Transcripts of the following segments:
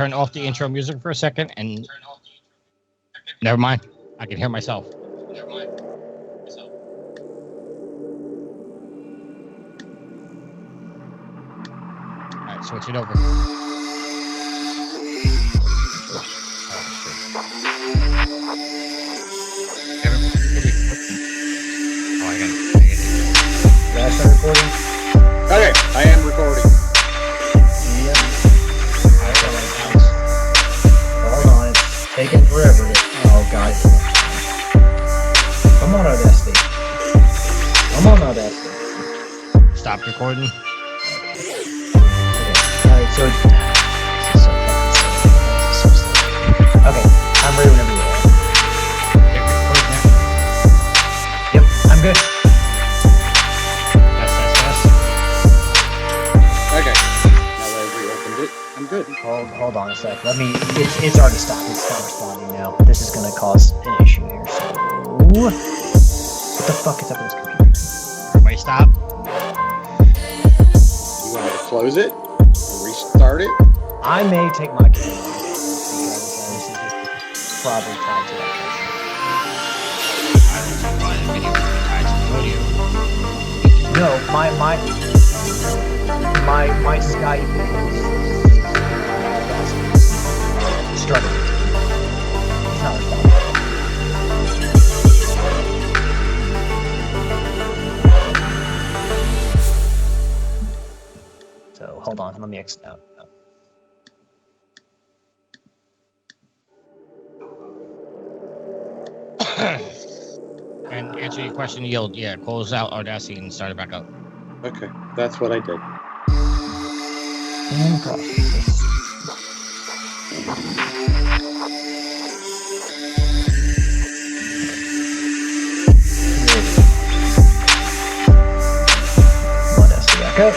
turn off the intro music for a second and... Never mind. I can hear myself. Alright, switch it over. Did I start recording? Okay, I am recording. Yep. Hold on, it's taking forever. Oh god. Come on, Audacity. Come on, Audacity. Stop recording. Okay. Alright, so it's... This is so fucking slow. Okay, I'm ready whenever you are. Yep, I'm good. Okay. Now that I've reopened it, I'm good. Hold on a sec. Let me... It's already stopped. It's not responding now. This is gonna cause an issue here, so... What the fuck is up with this computer? Everybody stop. You want me to close it? And restart it? I may take my camera off because this is probably tied to that. I don't know why the video is tied to the audio. No, my Skype is struggling. It's not responding. So hold on, let me exit out. And answer your question, yield. Yeah, close out Audacity and start it back up. Okay, that's what I did. And process. Audacity back up.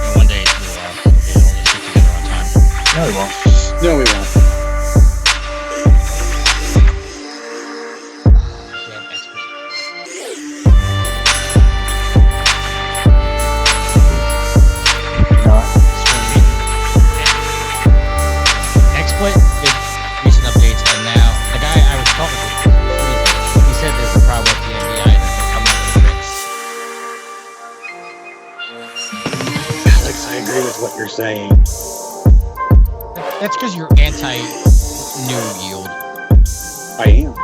And one day we'll get all this shit together on time. No, we won't. No, we won't. XSplit did recent updates, and now the guy I was talking to, he said there's a problem with the NVI and they're coming up with a fix. Alex, I agree with what you're saying. That's because you're anti-new yield. I am.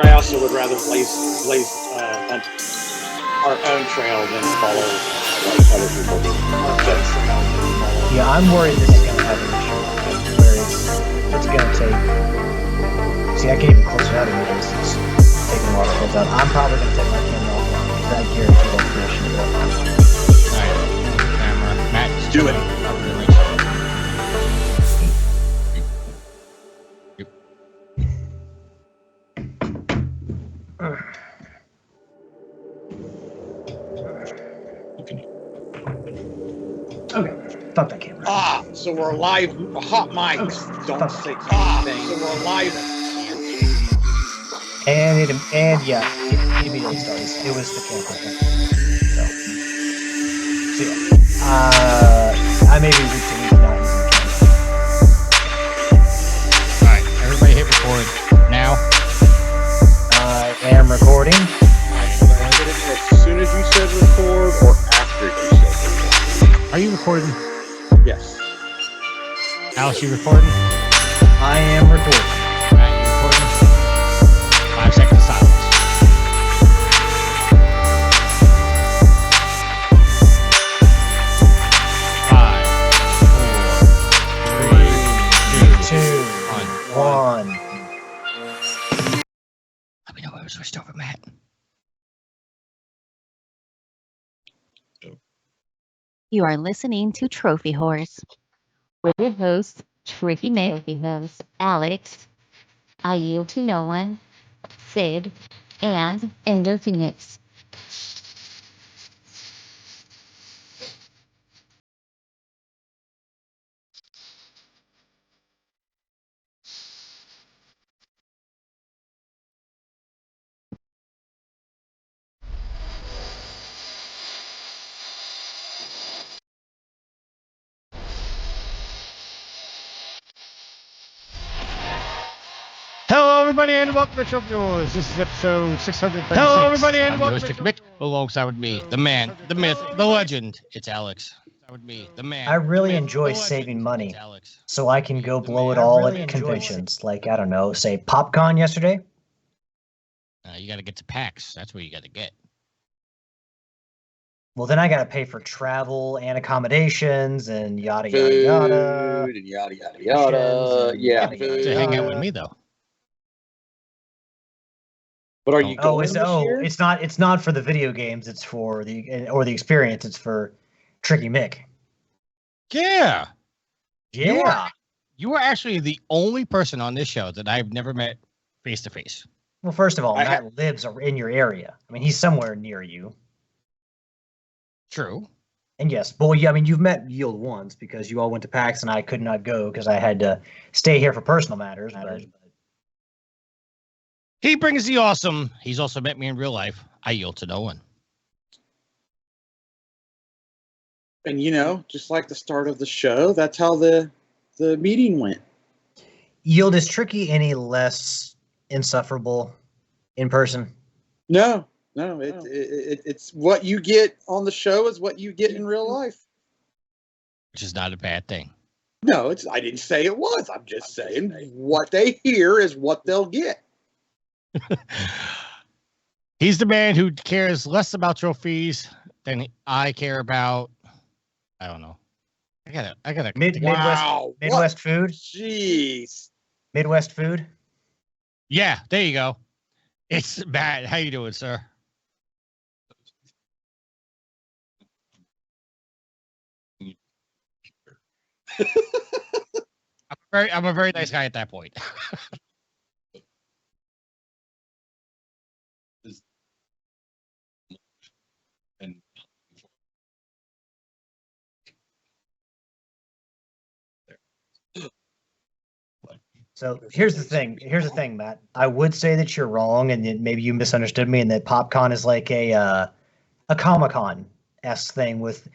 I also would rather blaze our own trail than follow like other people do. Yeah, I'm worried this is gonna have an issue where it's gonna take. See, I can't even close it out anymore. It's taking a while to close out. I'm probably gonna take my camera offline because I guarantee that's the issue. Alright, camera. Matt, Do it. Cover the Okay, fuck that camera. Ah, so we're live. Hot mics. Don't say anything. So we're live. And it immediately starts. It was the camera thing. So yeah. I may be week to week not using the camera. Alright, everybody hit record now. I am recording. As soon as you said record or after you said record? Are you recording? Yes. Alice, you recording? I am recording. Matt, you recording? 5 seconds of silence. Five, four, three, 2, 1. Let me know when it was switched over, Matt. You are listening to Trophy Horse with your host, Tricky Mary host, Alex, I Yield to No One, Sid, and Ender Phoenix. everybody, and welcome to Trophy Wars. This is episode 636. Hello, everybody, and I'm welcome your to host, Mick. Alongside with me, the man, the myth, the legend. It's Alex. With me, the man. I really the myth, enjoy the legend. saving money, It's Alex. so I can go The blow man. it all I really at enjoy conventions. Like, I don't know, say PopCon yesterday. You got to get to PAX. That's where you got to get. Well, then I got to pay for travel and accommodations and yada, Food yada, yada. and yada yada yada. Yeah, Yada, food. To hang out with me, though. But are you Oh, going this year? it's not for the video games. It's for the experience. It's for Tricky Mick. Yeah. Yeah. You are actually the only person on this show that I've never met face to face. Well, first of all, I Matt lives in your area. I mean, he's somewhere near you. True. And yes, well, yeah, I mean, you've met Yield once because you all went to PAX and I could not go because I had to stay here for personal matters. But He brings the awesome. He's also met me in real life. I yield to no one. And just like the start of the show, that's how the meeting went. Yield, is Tricky any less insufferable in person? No, it's what you get on the show is what you get in real life. Which is not a bad thing. No, I didn't say it was. I'm just saying what they hear is what they'll get. He's the man who cares less about trophies than I care about. I don't know. I gotta. Midwest food. Jeez. Midwest food. Yeah, there you go. It's Matt. How you doing, sir? I'm a very nice guy at that point. So here's the thing. Matt. I would say that you're wrong, and that maybe you misunderstood me, and that PopCon is like a Comic-Con-esque thing with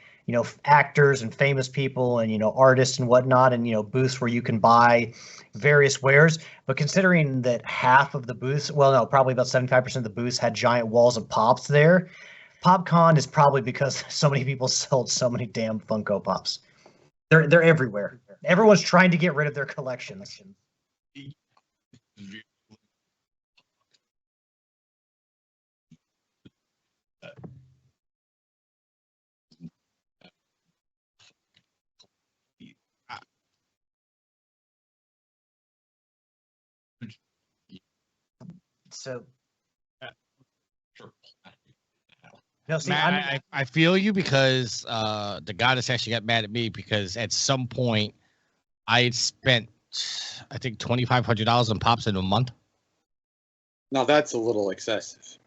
actors and famous people and artists and whatnot, and booths where you can buy various wares. But considering that half of the booths, well, no, probably about 75% of the booths had giant walls of pops there, PopCon is probably because so many people sold so many damn Funko Pops. They're everywhere. Everyone's trying to get rid of their collections. So, no, see, Matt, I feel you because the goddess actually got mad at me because at some point I had spent, I think, $2,500 on pops in a month. Now that's a little excessive.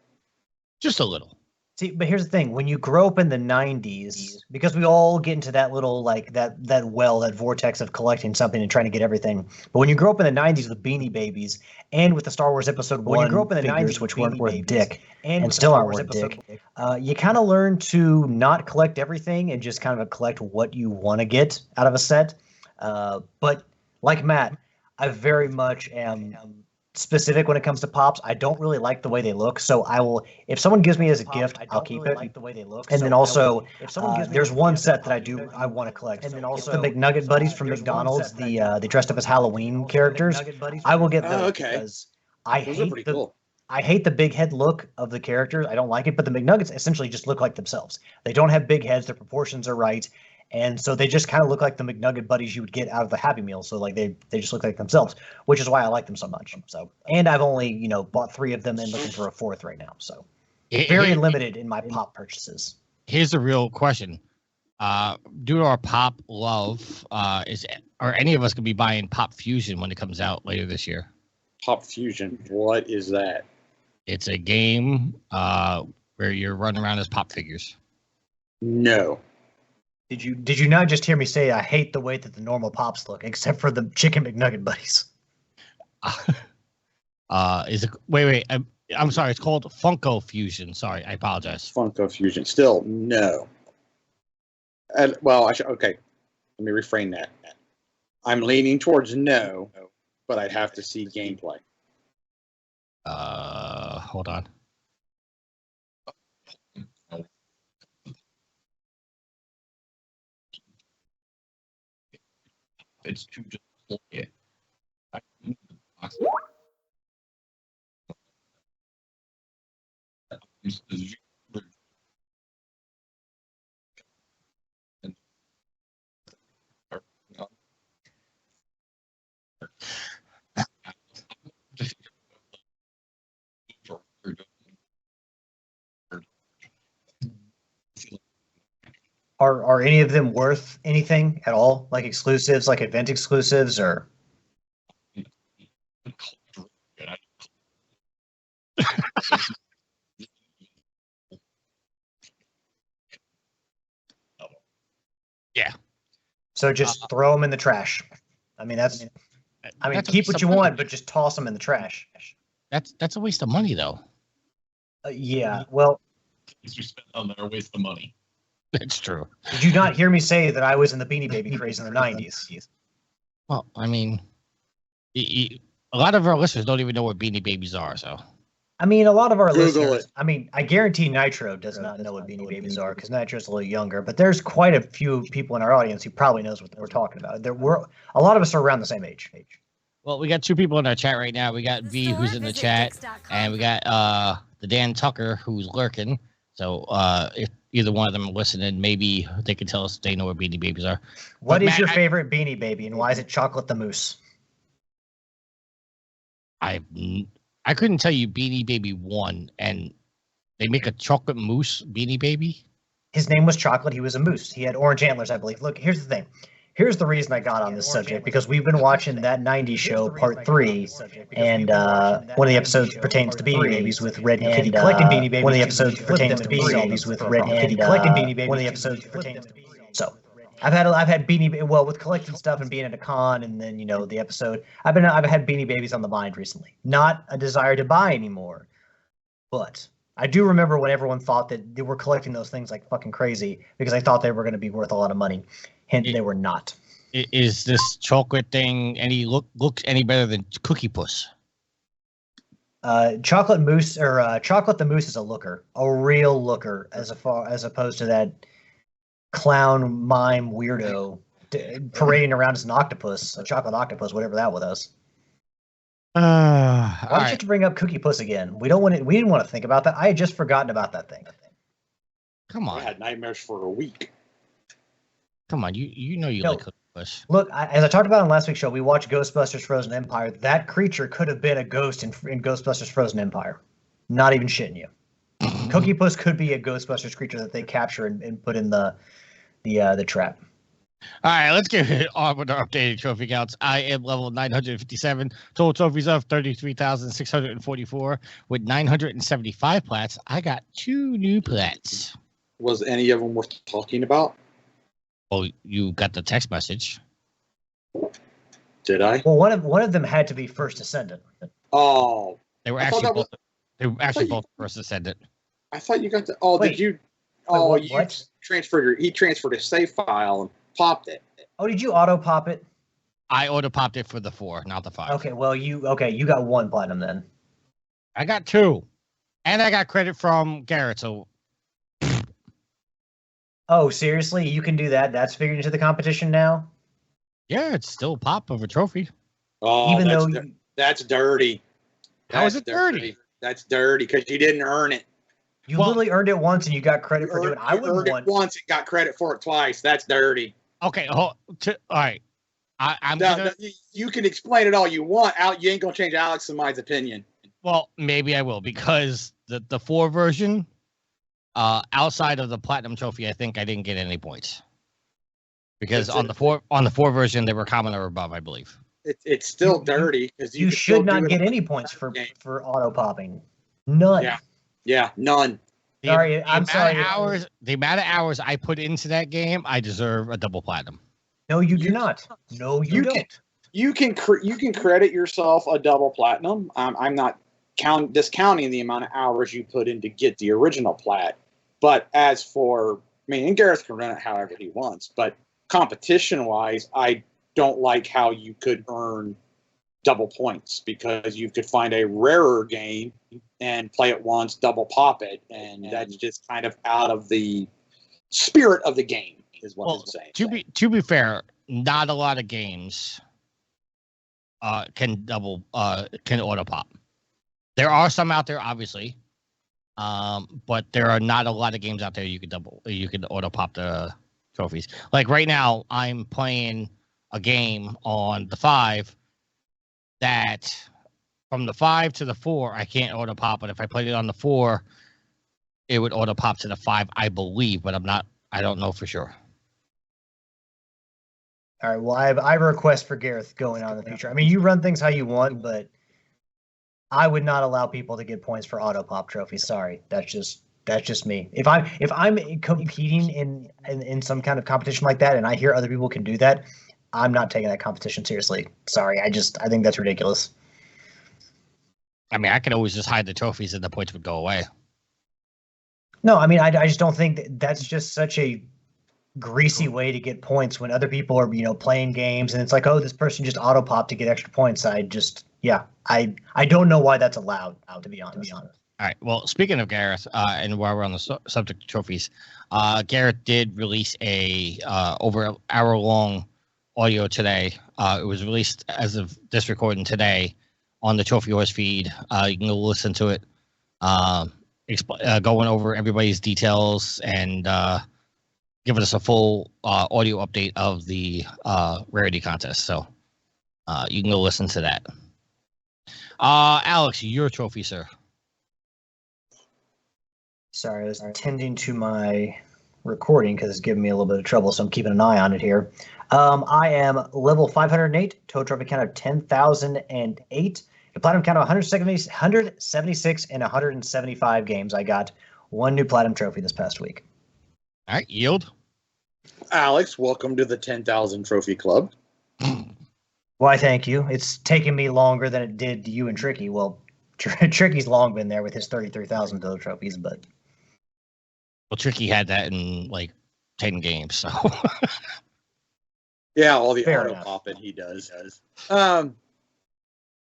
Just a little. See, but here's the thing: when you grow up in the '90s, because we all get into that little that vortex of collecting something and trying to get everything. But when you grow up in the '90s with Beanie Babies and with the Star Wars Episode 1 figures, which weren't worth dick and still aren't worth dick, you kind of learn to not collect everything and just kind of collect what you want to get out of a set. But like Matt, I very much am specific when it comes to pops. I don't really like the way they look, so I will. If someone gives me as a gift, I'll keep it. And then also, there's one set that I want to collect. And then also, the McNugget Buddies from McDonald's. They dressed up as Halloween characters. I will get those because I hate cool. I hate the big head look of the characters. I don't like it, but the McNuggets essentially just look like themselves. They don't have big heads. Their proportions are right. And so they just kind of look like the McNugget buddies you would get out of the Happy Meal. So like they just look like themselves, which is why I like them so much. So, and I've only, bought 3 of them and looking for a 4th right now. So very limited in my pop purchases. Here's the real question. Due to our pop love, are any of us going to be buying Pop Fusion when it comes out later this year? Pop Fusion, what is that? It's a game where you're running around as pop figures. No. Did you not just hear me say I hate the way that the normal pops look, except for the Chicken McNugget buddies? Is it? Wait. I'm sorry. It's called Funko Fusion. Sorry, I apologize. Funko Fusion. Still no. Okay. Let me reframe that. I'm leaning towards no, but I'd have to see gameplay. Hold on. It's to deploy it. Are any of them worth anything at all? Like exclusives, like event exclusives, or? Yeah. So just throw them in the trash. I mean, that's. I mean, That's a keep waste what of you money. want, but just toss them in the trash. That's a waste of money, though. Yeah. Well, Things we spent on there are waste of money. That's true. did you not hear me say that I was in the Beanie Baby craze in the '90s? Well, I mean, a lot of our listeners don't even know what Beanie Babies are, so. I mean, a lot of our Google listeners. it. I mean, I guarantee Nitro does not know what Beanie Babies are because Nitro's a little younger. But there's quite a few people in our audience who probably knows what we're talking about. A lot of us are around the same age. Well, we got two people in our chat right now. We got V, who's in the chat, and we got the Dan Tucker, who's lurking. So if either one of them are listening, maybe they can tell us if they know what Beanie Babies are. What But is Matt, your favorite Beanie Baby, and why is it Chocolate the Moose? I couldn't tell you Beanie Baby 1, and they make a chocolate mousse Beanie Baby? His name was Chocolate. He was a moose. He had orange antlers, I believe. Look, here's the thing. Here's the reason I got on this subject, because we've been watching that 90s show, Part 3, and one of the episodes pertains to Beanie Babies with Red and Kitty collecting Beanie Babies. One of the episodes pertains to Beanie Babies with Red and Kitty collecting Beanie Babies. One of the episodes pertains to Beanie Babies. So, I've had Beanie, well, with collecting stuff and being at a con, and then the episode. I've had Beanie Babies on the mind recently. Not a desire to buy anymore, but I do remember when everyone thought that they were collecting those things like fucking crazy because I thought they were going to be worth a lot of money. Hint, they were not. Is this chocolate thing looks any better than Cookie Puss? Chocolate Moose or Chocolate the Moose is a looker, a real looker, as opposed to that clown mime weirdo parading around as an octopus, a chocolate octopus, whatever that was. Why did you have to bring up Cookie Puss again? We didn't want to think about that. I had just forgotten about that thing. Come on. I had nightmares for a week. Come on, you know you like Cookie Puss. Look, as I talked about on last week's show, we watched Ghostbusters Frozen Empire. That creature could have been a ghost in Ghostbusters Frozen Empire. Not even shitting you. Cookie Puss could be a Ghostbusters creature that they capture and put in the trap. All right, let's get on with our updated trophy counts. I am level 957. Total trophies of 33,644 with 975 plats. I got 2 new plats. Was any of them worth talking about? Oh, you got the text message. Did I? Well, one of them had to be First Ascendant. Oh, They were I thought actually that both first ascendant. I thought you got the. Oh, Wait. did you? Wait, Oh, what- you what? He transferred a save file and popped it. Oh, did you auto pop it? I auto popped it for the 4, not the 5. Okay, well you got 1 platinum then. I got 2, and I got credit from Garrett. So Oh, seriously? You can do that? That's figured into the competition now? yeah, it's still a pop of a trophy. Oh, Even that's though that's dirty. How is That's it dirty? That's dirty because you didn't earn it. you well- literally earned it once and you got credit for doing it. I You wouldn't earned want. it once and got credit for it twice. That's dirty. Okay, all right. I'm Now, gonna. you can explain it all you want. Out, you ain't gonna change Alex and mine's opinion. Well, maybe I will because the 4 version, outside of the platinum trophy, I think I didn't get any points because It's on the 4 version they were common or above, I believe. It's still dirty because You should not get any points for auto popping. None. Yeah. Yeah, none. Sorry, I'm sorry. The amount of hours I put into that game, I deserve a double platinum. No, you do not. No, you don't. You can credit yourself a double platinum. I'm not discounting the amount of hours you put in to get the original plat. But as for, and Gareth can run it however he wants. But competition wise, I don't like how you could earn double points because you could find a rarer game and play it once, double pop it, and that's just kind of out of the spirit of the game, is what I'm saying. To be fair, not a lot of games can auto pop. There are some out there, obviously, but there are not a lot of games out there you can auto pop the trophies. Like right now, I'm playing a game on the 5 that from the 5 to the 4 I can't auto pop, but if I played it on the 4, it would auto pop to the 5, I believe, but I don't know for sure. All right. Well, I have a request for Gareth going on in the future. I mean, you run things how you want, but I would not allow people to get points for auto pop trophies. Sorry, that's just me. If I'm competing in some kind of competition like that, and I hear other people can do that, I'm not taking that competition seriously. Sorry, I think that's ridiculous. I mean, I could always just hide the trophies and the points would go away. No, I mean, I just don't think that's just such a greasy way to get points when other people are, playing games and it's like, oh, this person just auto pop to get extra points. I don't know why that's allowed, to be honest. All right. Well, speaking of Gareth, and while we're on the subject of trophies, Gareth did release a over an hour-long audio today. It was released as of this recording today on the Trophy Horse feed. You can go listen to it, going over everybody's details and giving us a full audio update of the rarity contest. So you can go listen to that. Alex, your trophy, sir. Sorry, I was tending to my recording because it's giving me a little bit of trouble, so I'm keeping an eye on it here. I am level 508, total trophy count of 10,008, a platinum count of 176 and 175 games. I got one new platinum trophy this past week. All right, yield. Alex, welcome to the 10,000 Trophy Club. Why, thank you. It's taken me longer than it did to you and Tricky. Well, Tricky's long been there with his 33,000 total trophies, but... Well, Tricky had that in, like, 10 games, so... Yeah, all the Fair auto enough. popping he does. I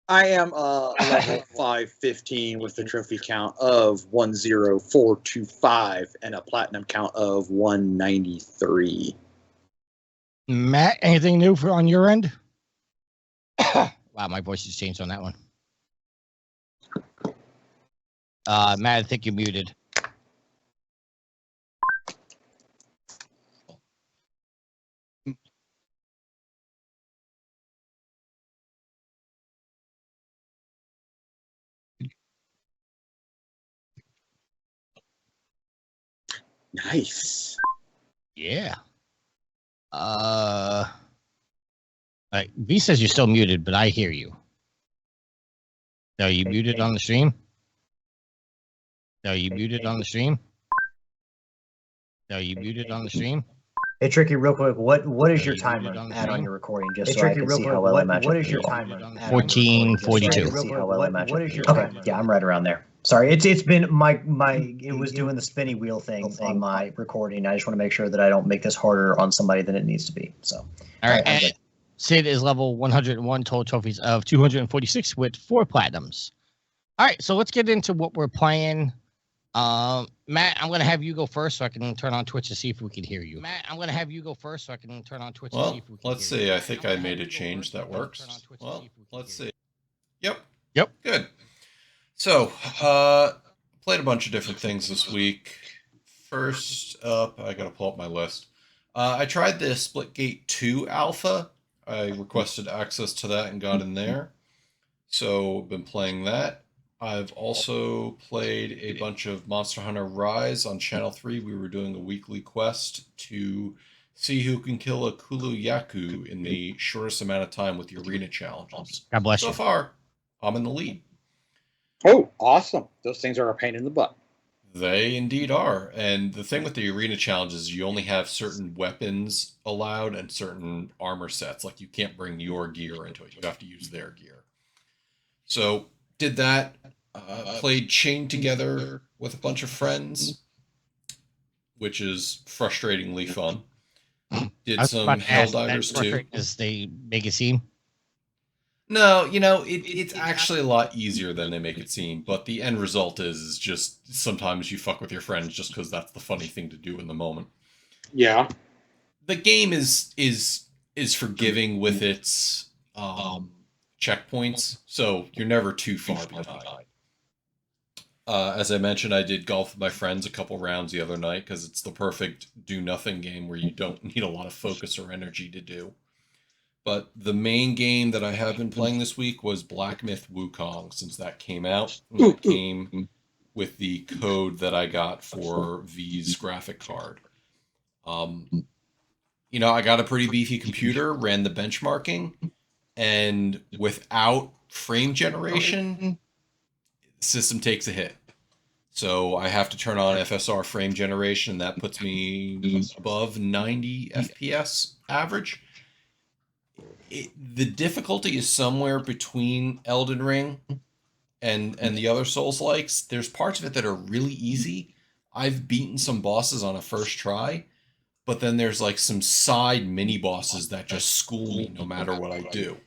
am level 515 with a trophy count of 10425 and a platinum count of 193. Matt, anything new on your end? Wow, my voice has changed on that one. Matt, I think you're muted. Nice. Yeah. V says you're still muted, but I hear you. Are you muted on the stream? Are you muted on the stream? Are you muted on the stream? Hey, Tricky, real quick, what is your you timer muted on the at on stream? your recording, just so I can see how well I match up? what is to your you all? timer? 1442. See how well I match up to you. Okay, yeah, I'm right around there. Sorry, it's been it was doing the spinny wheel thing on my recording. I just want to make sure that I don't make this harder on somebody than it needs to be. So, All right, I'm and good. Sid is level 101, total trophies of 246 with 4 platinums. All right, so let's get into what we're playing. Matt, I'm going to have you go first so I can turn on Twitch to see if we can hear you. Well, let's see. I think I made a change that works. Well, let's see. Yep. Good. So, played a bunch of different things this week. First up, I got to pull up my list. I tried the Splitgate 2 alpha. I requested access to that and got in there. So, been playing that. I've also played a bunch of Monster Hunter Rise on Channel 3. We were doing a weekly quest to see who can kill a Kulu Yaku in the shortest amount of time with the arena challenges. God bless So you. far, I'm in the lead. Oh, awesome. Those things are a pain in the butt. They indeed are. And the thing with the arena challenges, you only have certain weapons allowed and certain armor sets. Like, you can't bring your gear into it. You have to use their gear. So, did that. Played Chained Together with a bunch of friends, which is frustratingly fun. Did some Helldivers too. As they make it seem. No, it's actually a lot easier than they make it seem, but the end result is just sometimes you fuck with your friends just because that's the funny thing to do in the moment. Yeah. The game is forgiving with its checkpoints, so you're never too far behind. As I mentioned, I did golf with my friends a couple rounds the other night because it's the perfect do-nothing game where you don't need a lot of focus or energy to do. But the main game that I have been playing this week was Black Myth Wukong, since that came out. And it came with the code that I got for V's graphic card. I got a pretty beefy computer, ran the benchmarking, and without frame generation, the system takes a hit. So I have to turn on FSR frame generation, and that puts me above 90 FPS average. The difficulty is somewhere between Elden Ring and the other Souls-likes. There's parts of it that are really easy. I've beaten some bosses on a first try, but then there's like some side mini bosses that just school me no matter what I do.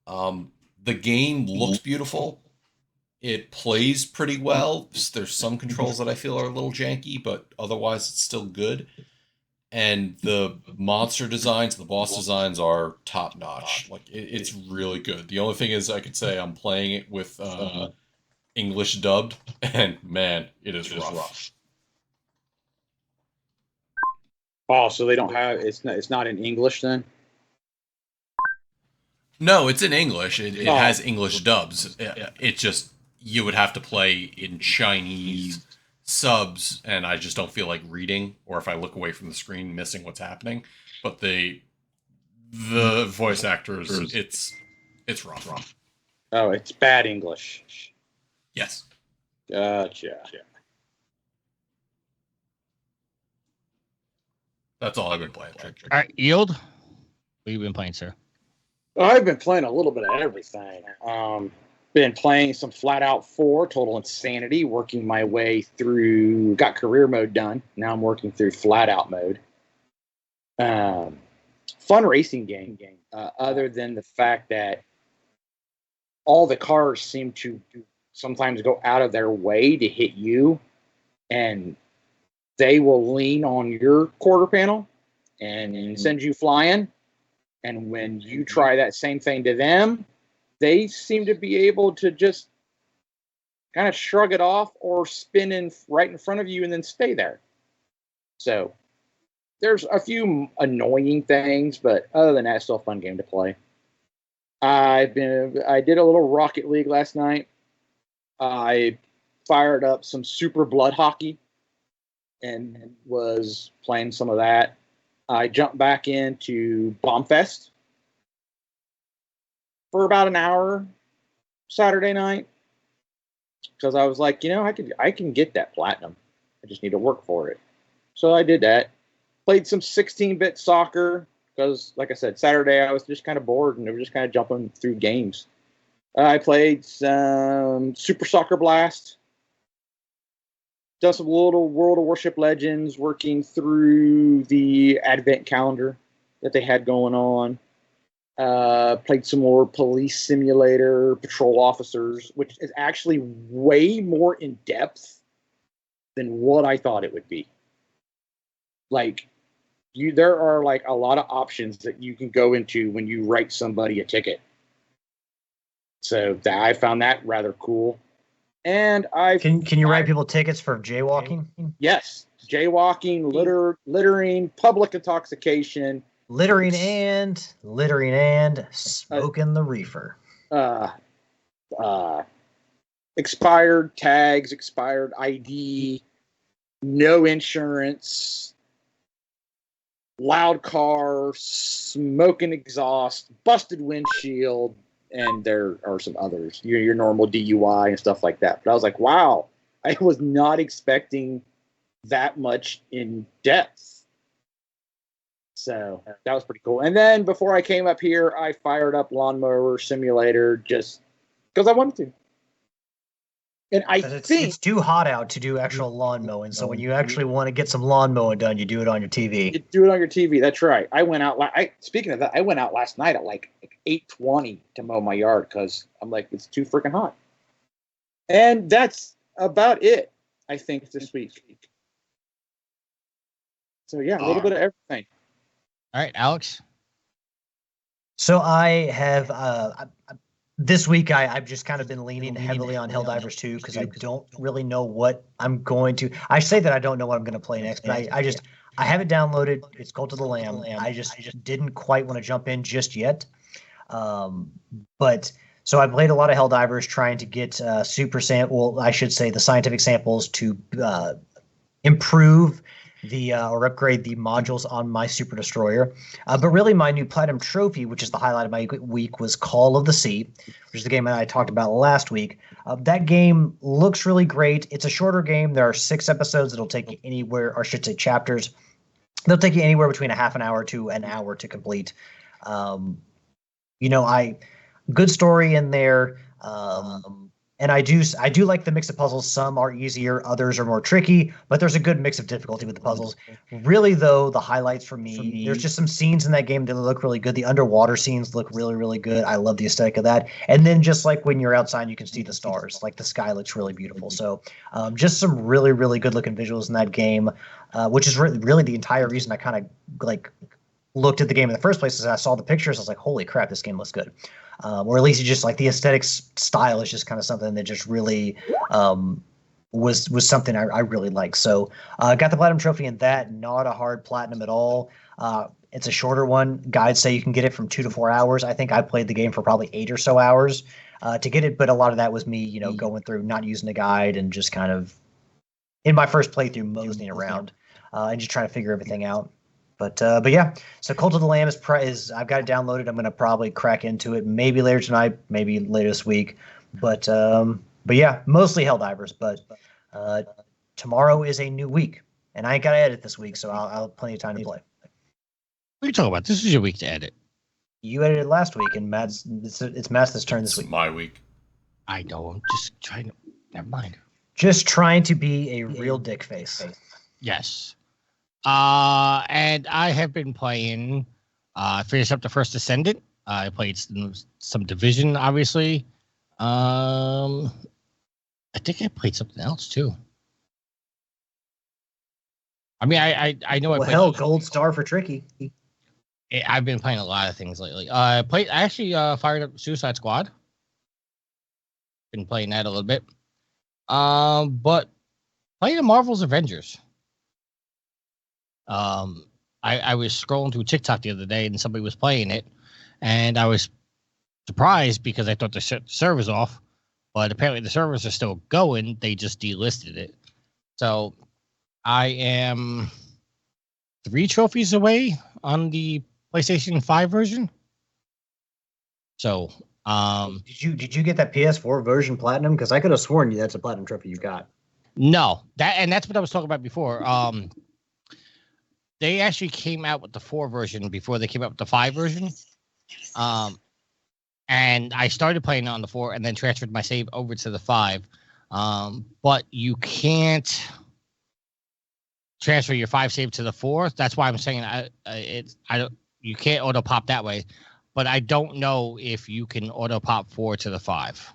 The game looks beautiful. It plays pretty well. There's some controls that I feel are a little janky, but otherwise it's still good. And the monster designs, the boss designs are top notch. Like it's really good. The only thing is, I could say I'm playing it with English dubbed, and man, it is rough. Oh, so they don't have it's not in English then? No, it's in English. It has English dubs. It just you would have to play in Chinese subs, and I just don't feel like reading, or if I look away from the screen, missing what's happening. But the voice actors, it's rough. Oh, it's bad English. Yes. Gotcha. That's all I've been playing. All right, Yield. What have you been playing, sir? I've been playing a little bit of everything. Been playing some Flat Out 4, Total Insanity, working my way through, got career mode done. Now I'm working through Flat Out mode. Fun racing game, other than the fact that all the cars seem to sometimes go out of their way to hit you, and they will lean on your quarter panel and send you flying. And when you try that same thing to them, they seem to be able to just kind of shrug it off or spin right in front of you and then stay there. So there's a few annoying things, but other than that, it's still a fun game to play. I did a little Rocket League last night. I fired up some Super Blood Hockey and was playing some of that. I jumped back into Bombfest for about an hour Saturday night because I was like, I can get that platinum. I just need to work for it. So I did that. Played some 16-bit soccer because, like I said, Saturday I was just kind of bored and I was just kind of jumping through games. I played some Super Soccer Blast. Done some little World of Warship Legends, working through the advent calendar that they had going on. Played some more Police Simulator, Patrol Officers, which is actually way more in depth than what I thought it would be. Like, there are like a lot of options that you can go into when you write somebody a ticket. So I found that rather cool. And can you write people tickets for jaywalking? Yes, jaywalking, littering, public intoxication, littering and smoking the reefer. Expired tags, expired ID, no insurance, loud car, smoking exhaust, busted windshield, and there are some others. Your normal DUI and stuff like that. But I was like, wow, I was not expecting that much in depth. So that was pretty cool. And then before I came up here, I fired up Lawnmower Simulator just because I wanted to. And I 'Cause it's think too hot out to do actual lawn mowing. So when you actually want to get some lawn mowing done, you do it on your TV. you do it on your TV. That's right. I went out. Speaking of that, I went out last night at like 8:20 to mow my yard because I'm like, it's too freaking hot. And that's about it, I think, this week. So yeah, a little bit of everything. All right, Alex. So I have this week I've just kind of been leaning heavily on Helldivers 2 because I don't really know what I'm going to. I say that I don't know what I'm going to play next, but I have it downloaded. It's Cult of the Lamb. I just didn't quite want to jump in just yet. But so I played a lot of Helldivers trying to get the scientific samples to improve or upgrade the modules on my Super Destroyer. But really my new Platinum Trophy, which is the highlight of my week, was Call of the Sea, which is the game that I talked about last week. That game looks really great. It's a shorter game. There are 6 episodes. It'll take you anywhere, or I should say chapters. They'll take you anywhere between a half an hour to an hour to complete. Good story in there. And I do like the mix of puzzles. Some are easier, others are more tricky, but there's a good mix of difficulty with the puzzles. Really, though, the highlights for me, there's just some scenes in that game that look really good. The underwater scenes look really, really good. I love the aesthetic of that. And then just like when you're outside, you can see the stars. Like the sky looks really beautiful. So just some really, really good looking visuals in that game, which is really the entire reason I kind of looked at the game in the first place. Is I saw the pictures. I was like, holy crap, this game looks good. Or at least it just like the aesthetic style is just kind of something that just really was something I really like. So got the Platinum Trophy in that. Not a hard platinum at all. It's a shorter one. Guides say you can get it from 2 to 4 hours. I think I played the game for probably 8 or so hours to get it, but a lot of that was me, going through, not using a guide and just kind of in my first playthrough moseying around and just trying to figure everything out. But yeah, so Cult of the Lamb is I've got it downloaded. I'm going to probably crack into it maybe later tonight, maybe later this week. But yeah, mostly Helldivers. But tomorrow is a new week, and I ain't got to edit this week, so I'll have plenty of time to play. What are you talking about? This is your week to edit. You edited last week, and it's Matt's turn this week. My week. I know. I'm just trying to. Never mind. Just trying to be a real dick face. Yes. And I have been playing, finished up the first Ascendant. I played some Division, obviously. I think I played something else too. I mean, I know. Gold star for Tricky. I've been playing a lot of things lately. I actually fired up Suicide Squad. Been playing that a little bit. But playing the Marvel's Avengers. I was scrolling through TikTok the other day and somebody was playing it, and I was surprised because I thought the server's off, but apparently the servers are still going. They just delisted it. So I am 3 trophies away on the PlayStation 5 version. So did you get that PS4 version platinum? Because I could have sworn that's a platinum trophy you got. No, that's what I was talking about before. They actually came out with the 4 version before they came out with the 5 version. And I started playing on the 4 and then transferred my save over to the 5. But you can't transfer your 5 save to the 4. That's why I'm saying you can't auto pop that way. But I don't know if you can auto pop 4 to the 5.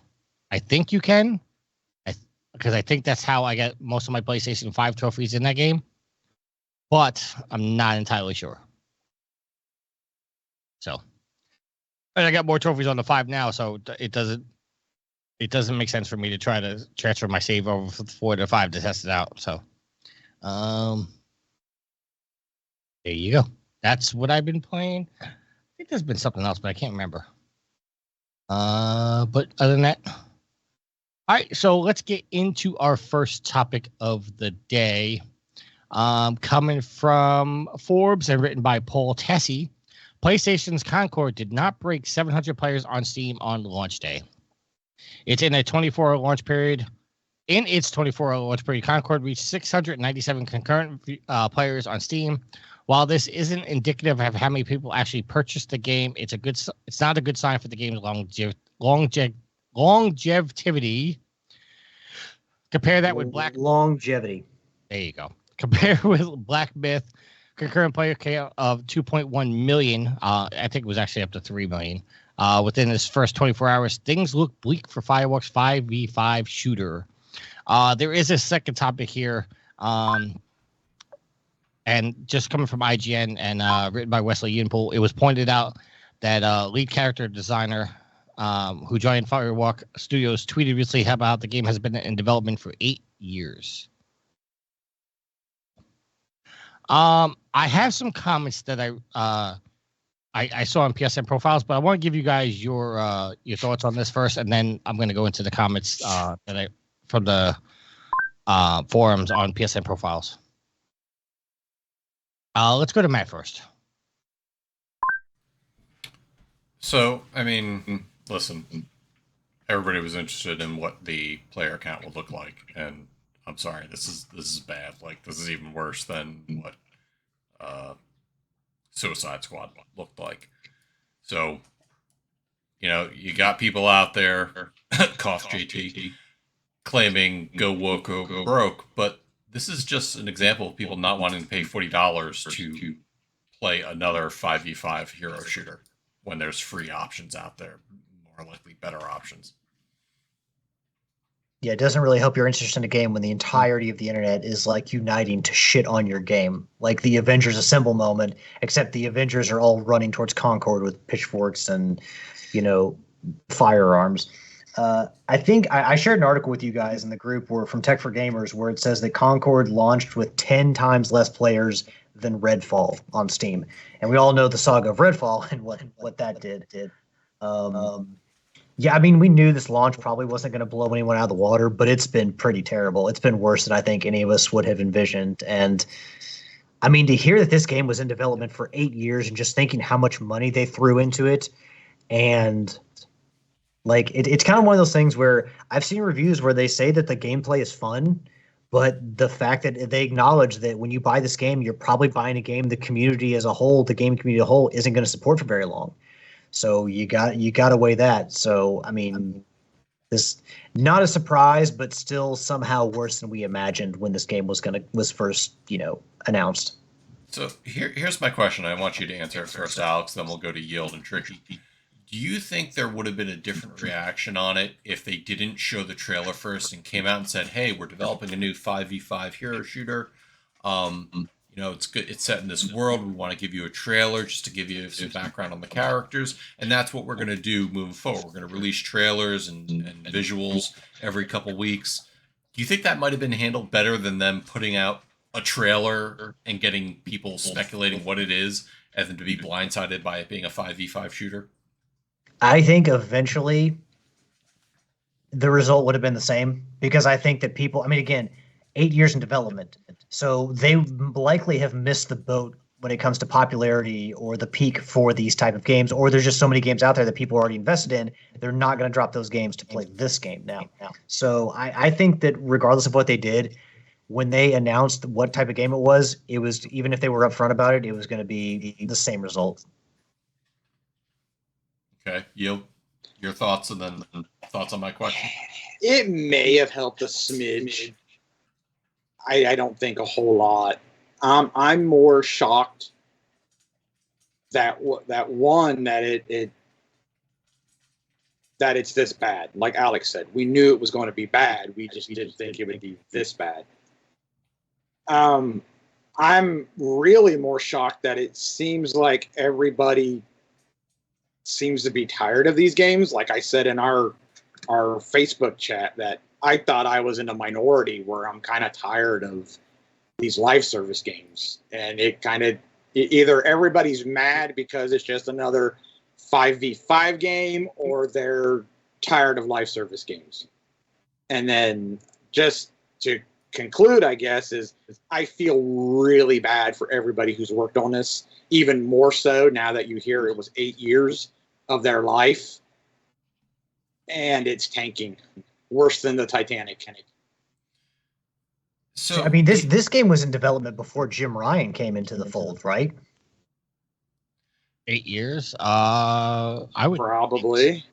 I think you can, because I think that's how I get most of my PlayStation 5 trophies in that game. But I'm not entirely sure. So, and I got more trophies on the 5 now, so it doesn't make sense for me to try to transfer my save over from 4 to 5 to test it out. So, there you go. That's what I've been playing. I think there's been something else, but I can't remember. But other than that, all right. So let's get into our first topic of the day. Coming from Forbes and written by Paul Tessie, PlayStation's Concord did not break 700 players on Steam on launch day. It's in a 24-hour launch period. In its 24-hour launch period, Concord reached 697 concurrent players on Steam. While this isn't indicative of how many people actually purchased the game, it's not a good sign for the game's longevity. Compare that with Black. Longevity. There you go. Compare with Black Myth, concurrent player count of 2.1 million. I think it was actually up to 3 million. Within this first 24 hours, things look bleak for Fireworks 5v5 shooter. There is a second topic here, and just coming from IGN and written by Wesley Yinpool, it was pointed out that lead character designer who joined Firewalk Studios tweeted recently about the game has been in development for 8 years. I have some comments that I saw on PSN profiles, but I want to give you guys your thoughts on this first, and then I'm going to go into the comments from the forums on PSN profiles. Let's go to Matt first. So, I mean, listen, everybody was interested in what the player count would look like, and I'm sorry, this is bad. Like, this is even worse than what Suicide Squad looked like. So, you got people out there, cough JT, claiming go woke, go broke, but this is just an example of people not wanting to pay $40 to play another 5v5 hero shooter when there's free options out there, more likely better options. Yeah, it doesn't really help your interest in a game when the entirety of the internet is like uniting to shit on your game. Like the Avengers Assemble moment, except the Avengers are all running towards Concord with pitchforks and, firearms. I think I shared an article with you guys in the group from Tech for Gamers where it says that Concord launched with 10 times less players than Redfall on Steam. And we all know the saga of Redfall and what that did. Yeah, I mean, we knew this launch probably wasn't going to blow anyone out of the water, but it's been pretty terrible. It's been worse than I think any of us would have envisioned. And I mean, to hear that this game was in development for 8 years and just thinking how much money they threw into it, and like it's kind of one of those things where I've seen reviews where they say that the gameplay is fun, but the fact that they acknowledge that when you buy this game, you're probably buying a game the community as a whole, the game community as a whole, isn't going to support for very long. So you got to weigh that. So I mean, this not a surprise, but still somehow worse than we imagined when this game was first announced. So here's my question. I want you to answer it first, Alex. Then we'll go to Yield and Tricky. Do you think there would have been a different reaction on it if they didn't show the trailer first and came out and said, "Hey, we're developing a new 5v5 hero shooter. It's good. It's set in this world. We want to give you a trailer just to give you some background on the characters, and that's what we're going to do moving forward. We're going to release trailers and visuals every couple weeks." Do you think that might have been handled better than them putting out a trailer and getting people speculating what it is, and then to be blindsided by it being a 5v5 shooter? I think eventually the result would have been the same, because I think that people, I mean, again, 8 years in development. So they likely have missed the boat when it comes to popularity or the peak for these type of games, or there's just so many games out there that people are already invested in. They're not going to drop those games to play this game now. So I think that regardless of what they did, when they announced what type of game it was, even if they were upfront about it, it was going to be the same result. Okay, Yield, your thoughts, and then thoughts on my question. It may have helped a smidge. I don't think a whole lot. I'm more shocked that it's this bad. Like Alex said, we knew it was going to be bad. We just didn't think it would be this bad. I'm really more shocked that it seems like everybody seems to be tired of these games. Like I said in our Facebook chat, that I thought I was in a minority where I'm kind of tired of these live service games. And either everybody's mad because it's just another 5v5 game, or they're tired of live service games. And then just to conclude, I guess, is I feel really bad for everybody who's worked on this, even more so now that you hear it was 8 years of their life, and it's tanking worse than the Titanic. So I mean, this game was in development before Jim Ryan came into the fold, right? 8 years. I would probably.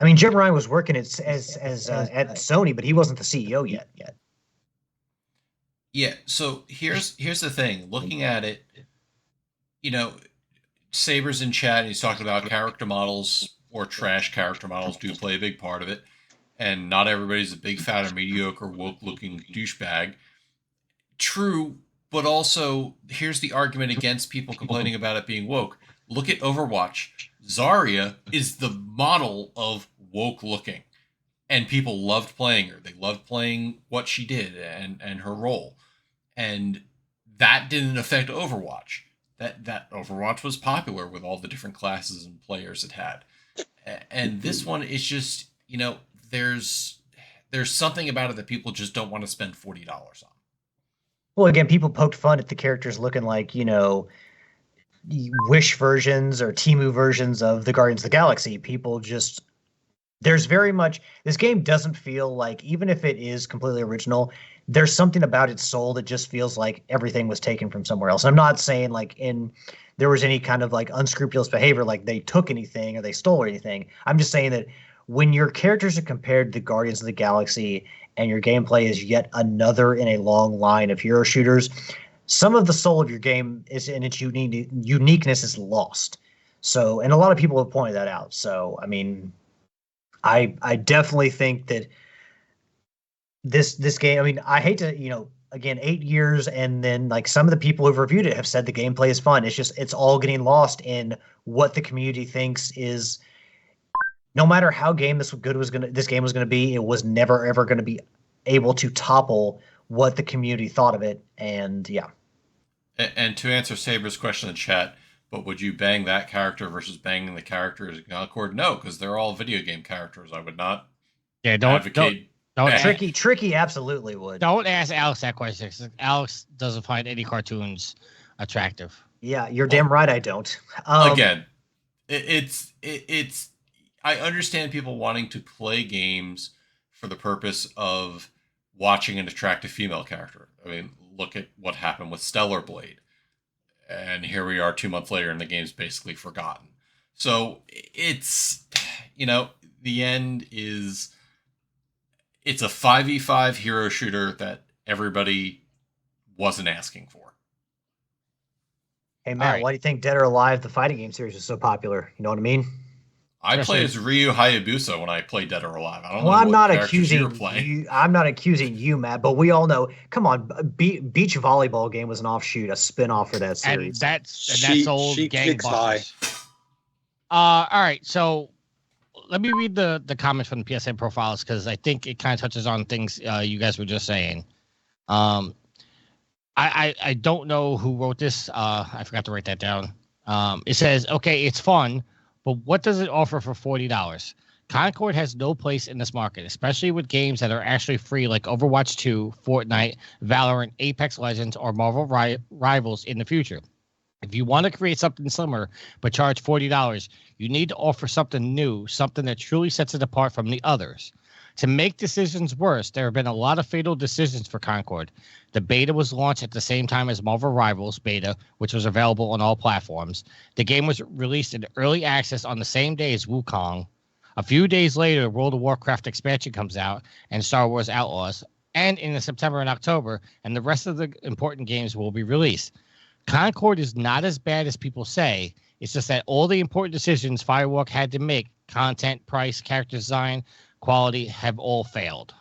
I mean, Jim Ryan was working at Sony, but he wasn't the CEO yet. Yeah. So here's the thing. Looking at it, you know, Saber's in chat, and he's talking about character models or trash character models do play a big part of it, and not everybody's a big, fat, or mediocre, woke-looking douchebag. True, but also here's the argument against people complaining about it being woke. Look at Overwatch. Zarya is the model of woke looking, and people loved playing her. They loved playing what she did and her role, and that didn't affect Overwatch. That Overwatch was popular with all the different classes and players it had, and this one is just, you know, there's something about it that people just don't want to spend $40 on. Well, again, people poked fun at the characters looking like, you know, Wish versions or Temu versions of the Guardians of the Galaxy. People just, there's very much, this game doesn't feel like, even if it is completely original, there's something about its soul that just feels like everything was taken from somewhere else. I'm not saying like there was any kind of like unscrupulous behavior, like they took anything or they stole anything. I'm just saying that when your characters are compared to the Guardians of the Galaxy and your gameplay is yet another in a long line of hero shooters, some of the soul of your game is in its uniqueness is lost. So, and a lot of people have pointed that out. So, I mean, I definitely think that this game, I mean, I hate to, you know, again, 8 years, and then like some of the people who've reviewed it have said the gameplay is fun. It's just, it's all getting lost in what the community thinks is. No matter how this game was gonna be, it was never ever gonna be able to topple what the community thought of it. And yeah. And to answer Saber's question in chat, but would you bang that character versus banging the characters in Concord? No, because they're all video game characters. I would not. Yeah, advocate. Don't Tricky absolutely would. Don't ask Alex that question. Alex doesn't find any cartoons attractive. Yeah, you're damn right I don't. Again, it's I understand people wanting to play games for the purpose of watching an attractive female character. I mean, look at what happened with Stellar Blade. And here we are 2 months later and the game's basically forgotten. So it's, you know, the end is, it's a 5v5 hero shooter that everybody wasn't asking for. Hey, Matt, why do you think Dead or Alive, the fighting game series, is so popular? You know what I mean? I play as Ryu Hayabusa when I play Dead or Alive. I don't know I'm what not characters accusing you're playing. you. I'm not accusing you, Matt, but we all know. Come on, beach volleyball game was an offshoot, a spin-off for that series. And that's old gangbusters. All right, so let me read the comments from the PSN profiles because I think it kind of touches on things you guys were just saying. I don't know who wrote this. I forgot to write that down. It says, okay, it's fun, but what does it offer for $40? Concord has no place in this market, especially with games that are actually free like Overwatch 2, Fortnite, Valorant, Apex Legends, or Marvel Rivals in the future. If you want to create something similar but charge $40, you need to offer something new, something that truly sets it apart from the others. To make decisions worse, there have been a lot of fatal decisions for Concord. The beta was launched at the same time as Marvel Rivals beta, which was available on all platforms. The game was released in early access on the same day as Wukong. A few days later, World of Warcraft expansion comes out and Star Wars Outlaws, and in September and October, and the rest of the important games will be released. Concord is not as bad as people say. It's just that all the important decisions Firewalk had to make, content, price, character design, quality, have all failed.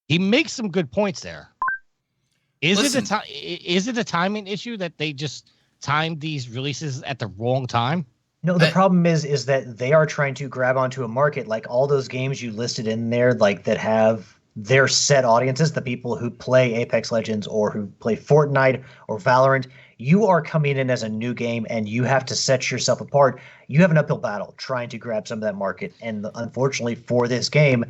He makes some good points there. Is it a timing issue that they just timed these releases at the wrong time? No, the problem is that they are trying to grab onto a market like all those games you listed in there, like that have their set audiences, the people who play Apex Legends or who play Fortnite or Valorant. You are coming in as a new game and you have to set yourself apart. You have an uphill battle trying to grab some of that market. And unfortunately for this game,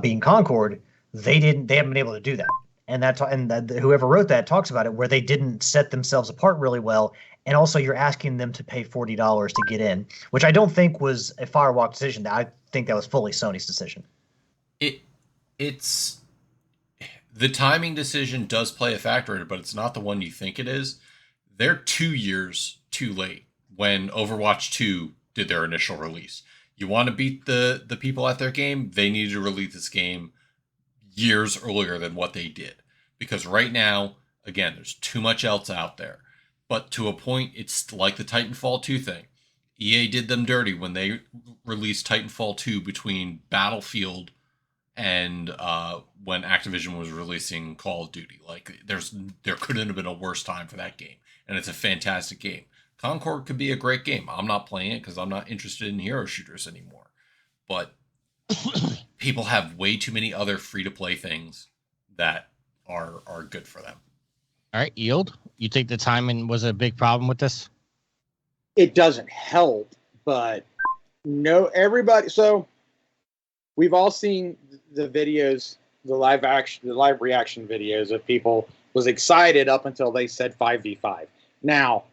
being Concord, they haven't been able to do that. And whoever wrote that talks about it, where they didn't set themselves apart really well. And also you're asking them to pay $40 to get in, which I don't think was a Firewalk decision. I think that was fully Sony's decision. It's the timing decision does play a factor in it, but it's not the one you think it is. They're 2 years too late when Overwatch 2 did their initial release. You want to beat the people at their game, they needed to release this game years earlier than what they did. Because right now, again, there's too much else out there. But to a point, it's like the Titanfall 2 thing. EA did them dirty when they released Titanfall 2 between Battlefield and when Activision was releasing Call of Duty. Like, there couldn't have been a worse time for that game. And it's a fantastic game. Concord could be a great game. I'm not playing it because I'm not interested in hero shooters anymore. But people have way too many other free-to-play things that are good for them. All right, Yield, you think the timing was a big problem with this? It doesn't help, but no, everybody. So we've all seen the videos, the live reaction videos of people was excited up until they said 5v5. Now,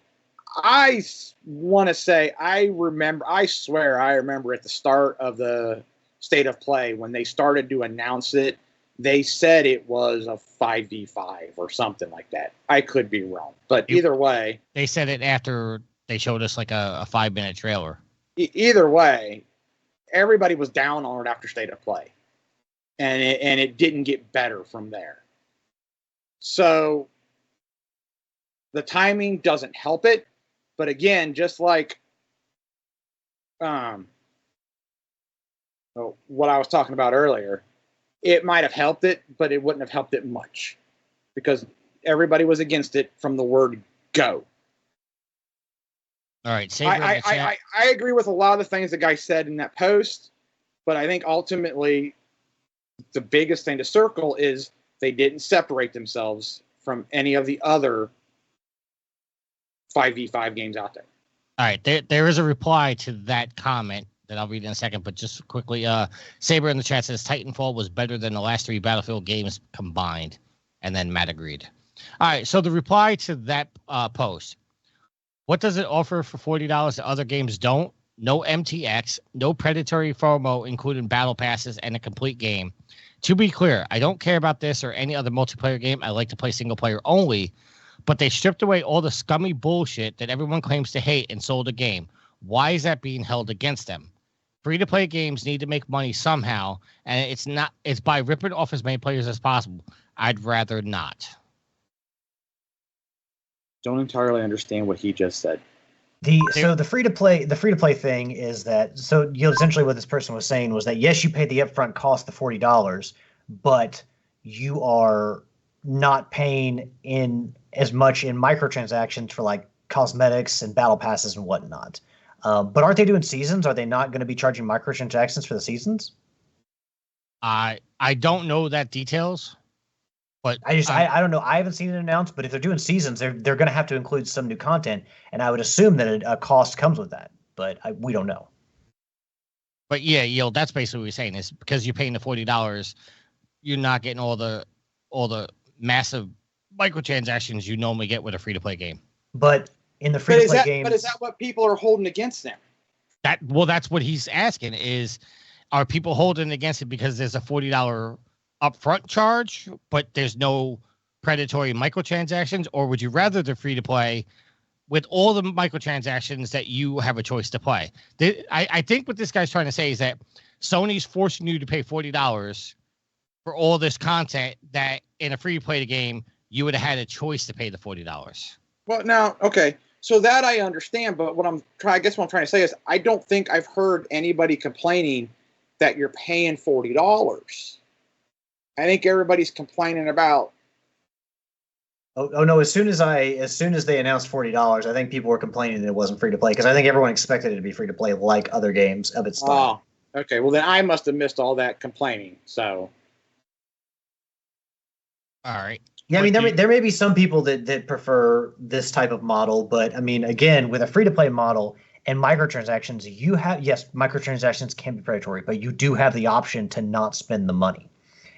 I want to say I swear I remember at the start of the State of Play when they started to announce it, they said it was a 5v5 or something like that. I could be wrong, but either way, they said it after they showed us like a 5-minute trailer. Either way, everybody was down on it after State of Play, and it didn't get better from there. So the timing doesn't help it, but again, just like what I was talking about earlier, it might have helped it, but it wouldn't have helped it much because everybody was against it from the word go. All right, I agree with a lot of the things the guy said in that post, but I think ultimately the biggest thing to circle is they didn't separate themselves from any of the other 5v5 games out there. All right, there is a reply to that comment that I'll read in a second, but just quickly, Saber in the chat says Titanfall was better than the last 3 Battlefield games combined, and then Matt agreed. All right, so the reply to that post. What does it offer for $40 that other games don't? No MTX, no predatory FOMO, including battle passes, and a complete game. To be clear, I don't care about this or any other multiplayer game. I like to play single player only, but they stripped away all the scummy bullshit that everyone claims to hate and sold a game. Why is that being held against them? Free-to-play games need to make money somehow, and it's by ripping off as many players as possible. I'd rather not. Don't entirely understand what he just said. So the free to play thing is that essentially what this person was saying was that yes, you pay the upfront cost, the $40, but you are not paying in as much in microtransactions for like cosmetics and battle passes and whatnot. But aren't they doing seasons? Are they not going to be charging microtransactions for the seasons? I don't know that details. But I don't know. I haven't seen it announced, but if they're doing seasons, they're going to have to include some new content, and I would assume that a cost comes with that. But we don't know. But yeah, Yield, that's basically what we're saying is because you're paying the $40, you're not getting all the massive microtransactions you normally get with a free to play game. But in the free to play games, but is that what people are holding against them? That's what he's asking is, are people holding against it because there's a $40 upfront charge, but there's no predatory microtransactions, or would you rather the free to play with all the microtransactions that you have a choice to play? I think what this guy's trying to say is that Sony's forcing you to pay $40 for all this content that in a free to play game you would have had a choice to pay the $40. Well, now, okay, so that I understand, but what I'm trying to say is I don't think I've heard anybody complaining that you're paying $40. I think everybody's complaining about. Oh no! As soon as they announced $40, I think people were complaining that it wasn't free to play because I think everyone expected it to be free to play like other games of its style. Oh, okay. Well, then I must have missed all that complaining. So, all right. Yeah, I mean there may be some people that prefer this type of model, but I mean again with a free to play model and microtransactions, microtransactions can be predatory, but you do have the option to not spend the money.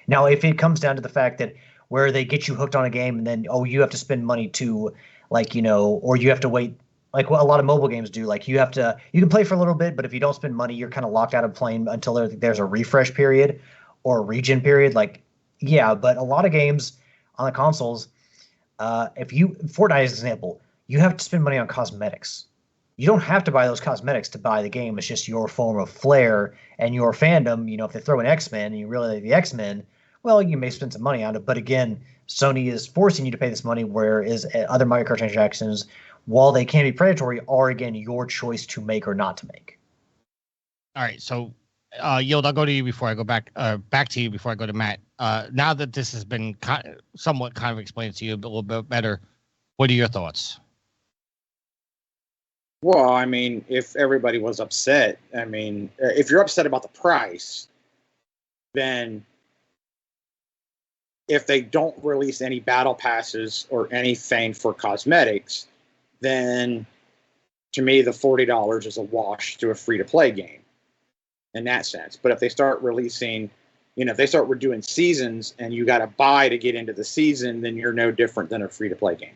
Now, if it comes down to the fact that where they get you hooked on a game and then, you have to spend money to or you have to wait, like what a lot of mobile games do, like you can play for a little bit, but if you don't spend money, you're kind of locked out of playing until there's a refresh period or a regen period. Like, yeah, but a lot of games on the consoles, Fortnite as an example, you have to spend money on cosmetics. you don't have to buy those cosmetics to buy the game. It's just your form of flair and your fandom. You know, if they throw an X-Men and you really like the X-Men, well, you may spend some money on it. But again, Sony is forcing you to pay this money, whereas other microtransactions, while they can be predatory, are again your choice to make or not to make. All right, so Yield, I'll go to you before I go back to you before I go to Matt. Now that this has been somewhat kind of explained to you a little bit better, what are your thoughts? Well, I mean, if everybody was upset, I mean, if you're upset about the price, then if they don't release any battle passes or anything for cosmetics, then to me, the $40 is a wash to a free-to-play game in that sense. But if they start releasing, if they start doing seasons and you got to buy to get into the season, then you're no different than a free-to-play game.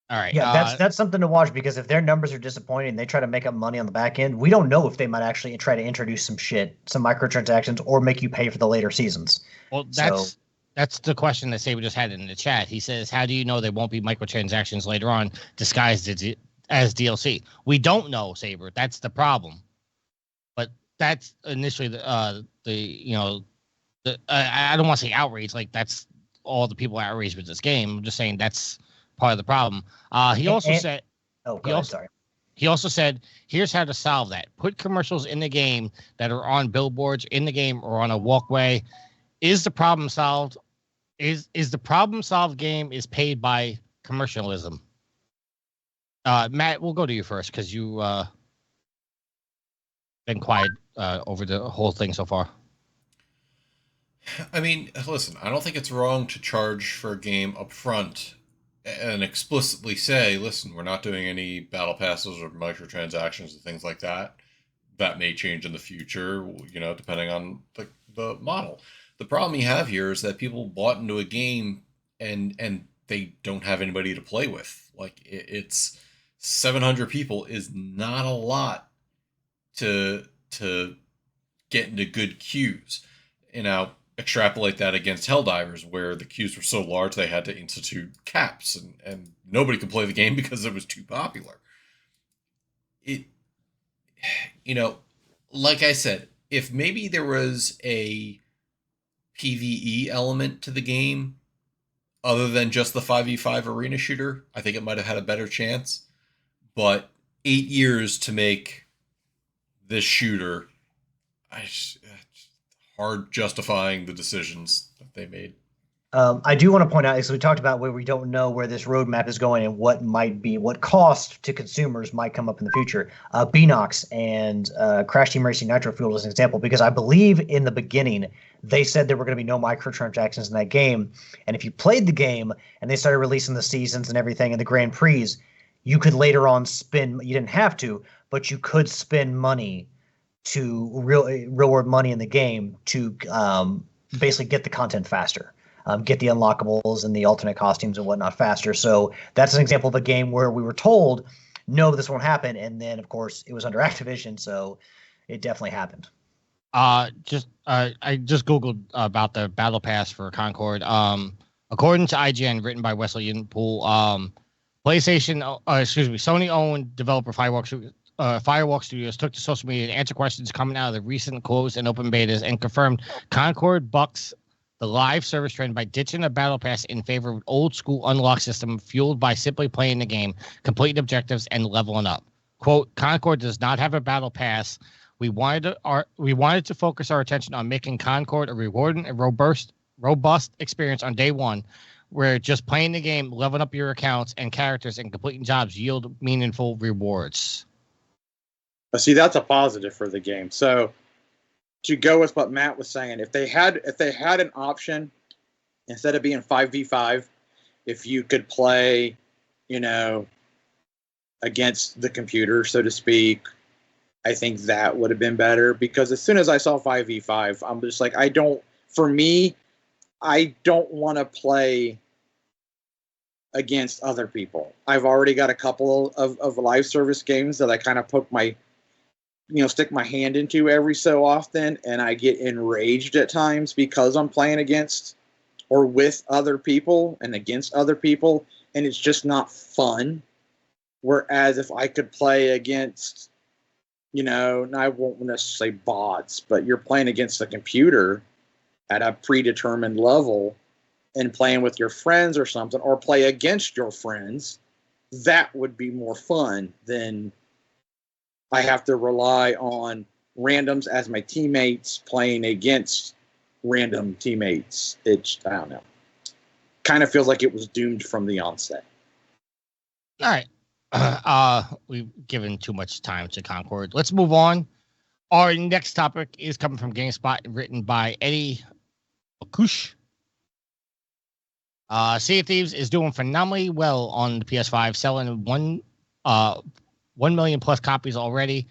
All right. Yeah, that's something to watch, because if their numbers are disappointing and they try to make up money on the back end, we don't know if they might actually try to introduce some microtransactions, or make you pay for the later seasons. Well, that's the question that Saber just had in the chat. He says, how do you know there won't be microtransactions later on disguised as DLC? We don't know, Saber. That's the problem. But that's initially I don't want to say outrage. Like, that's all the people outraged with this game. I'm just saying that's part of the problem. He also said, here's how to solve that. Put commercials in the game that are on billboards in the game or on a walkway. Is the problem solved? Is the problem solved game is paid by commercialism? Matt, we'll go to you first, because you been quiet over the whole thing so far. I mean, listen, I don't think it's wrong to charge for a game up front and explicitly say, listen, we're not doing any battle passes or microtransactions and things like that. That may change in the future, depending on the model. The problem you have here is that people bought into a game and they don't have anybody to play with. Like, it's 700 people is not a lot to get into good queues. Extrapolate that against Helldivers, where the queues were so large they had to institute caps, and nobody could play the game because it was too popular. Like I said, if maybe there was a PvE element to the game other than just the 5v5 arena shooter, I think it might have had a better chance. But 8 years to make this shooter, hard justifying the decisions that they made. I do want to point out, as we talked about, where we don't know where this roadmap is going and what cost to consumers might come up in the future. Beanox and Crash Team Racing Nitro Fuel is an example, because I believe in the beginning they said there were going to be no microtransactions in that game. And if you played the game and they started releasing the seasons and everything and the Grand Prix, you could later on you didn't have to, but you could spend money to real world money in the game to basically get the content faster. Get the unlockables and the alternate costumes and whatnot faster. So that's an example of a game where we were told, no, this won't happen. And then, of course, it was under Activision, so it definitely happened. I just Googled about the Battle Pass for Concord. According to IGN, written by Wesley Poole, Sony-owned developer Firewalk Studios took to social media to answer questions coming out of the recent closed and open betas, and confirmed Concord bucks the live service trend by ditching a battle pass in favor of an old school unlock system fueled by simply playing the game, completing objectives, and leveling up. Quote, Concord does not have a battle pass. We wanted to focus our attention on making Concord a rewarding and robust experience on day one, where just playing the game, leveling up your accounts and characters, and completing jobs yield meaningful rewards. See, that's a positive for the game. So, to go with what Matt was saying, if they had an option, instead of being 5v5, if you could play, against the computer, so to speak, I think that would have been better. Because as soon as I saw 5v5, I'm just like, I don't want to play against other people. I've already got a couple of live service games that I kind of stick my hand into every so often, and I get enraged at times because I'm playing against or with other people and against other people, and it's just not fun. Whereas if I could play against, and I won't necessarily say bots, but you're playing against a computer at a predetermined level and playing with your friends or something, or play against your friends, that would be more fun than I have to rely on randoms as my teammates playing against random teammates. I don't know. Kind of feels like it was doomed from the onset. All right. We've given too much time to Concord. Let's move on. Our next topic is coming from GameSpot, written by Eddie Akush. Sea of Thieves is doing phenomenally well on the PS5, selling 1 million plus copies already.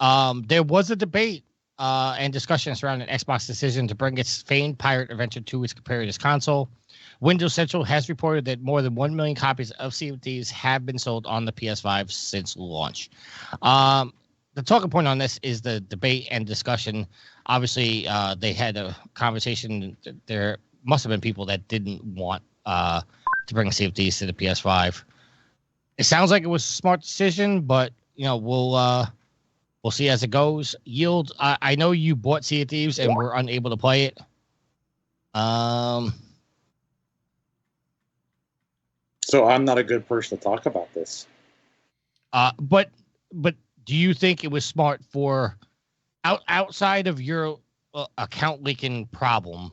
There was a debate and discussion surrounding Xbox's decision to bring its famed pirate adventure to its competitor's console. Windows Central has reported that more than 1 million copies of Sea of Thieves have been sold on the PS5 since launch. The talking point on this is the debate and discussion. Obviously, they had a conversation. There must have been people that didn't want to bring Sea of Thieves to the PS5. It sounds like it was a smart decision, but we'll see as it goes. Yield, I know you bought Sea of Thieves and were unable to play it. So I'm not a good person to talk about this. But do you think it was smart for outside of your account leaking problem?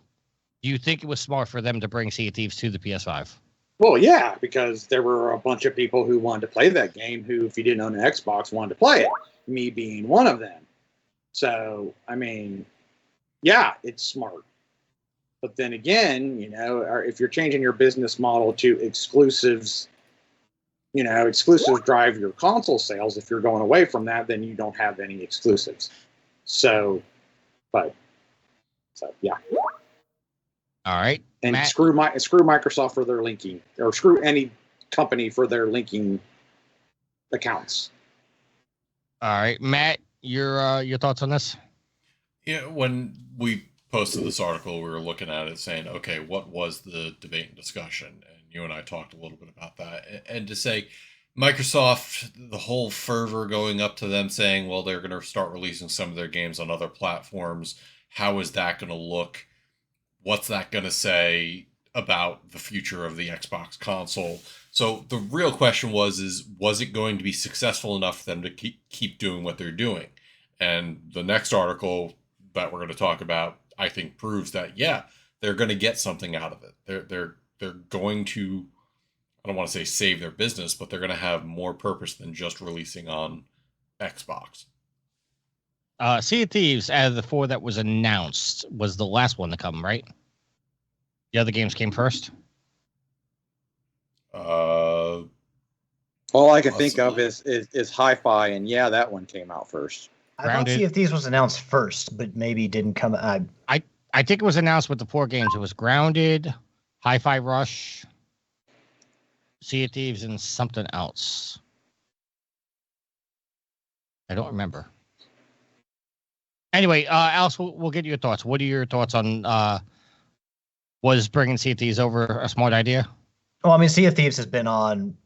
Do you think it was smart for them to bring Sea of Thieves to the PS5? Well, yeah, because there were a bunch of people who wanted to play that game who, if you didn't own an Xbox, wanted to play it. Me being one of them. So, I mean, yeah, it's smart. But then again, if you're changing your business model to exclusives, exclusives drive your console sales. If you're going away from that, then you don't have any exclusives. So, yeah. All right. And Matt? screw Microsoft for their linking, or screw any company for their linking accounts. All right, Matt, your thoughts on this? Yeah, when we posted this article, we were looking at it saying, okay, what was the debate and discussion? And you and I talked a little bit about that. And to say Microsoft, the whole fervor going up to them saying, well, they're going to start releasing some of their games on other platforms. How is that going to look? What's that going to say about the future of the Xbox console? So the real question was it going to be successful enough for them to keep doing what they're doing? And the next article that we're going to talk about, I think, proves that, yeah, they're going to get something out of it. They're going to, I don't want to say save their business, but they're going to have more purpose than just releasing on Xbox. Sea of Thieves, out of the 4 that was announced, was the last one to come, right? The other games came first? All I can think of is Hi-Fi, and yeah, that one came out first. I thought Sea of Thieves was announced first, but maybe didn't come. I think it was announced with the 4 games. It was Grounded, Hi-Fi Rush, Sea of Thieves, and something else. I don't remember. Anyway, Alice, we'll get your thoughts. What are your thoughts on was bringing Sea of Thieves over a smart idea? Well, I mean, Sea of Thieves has been on,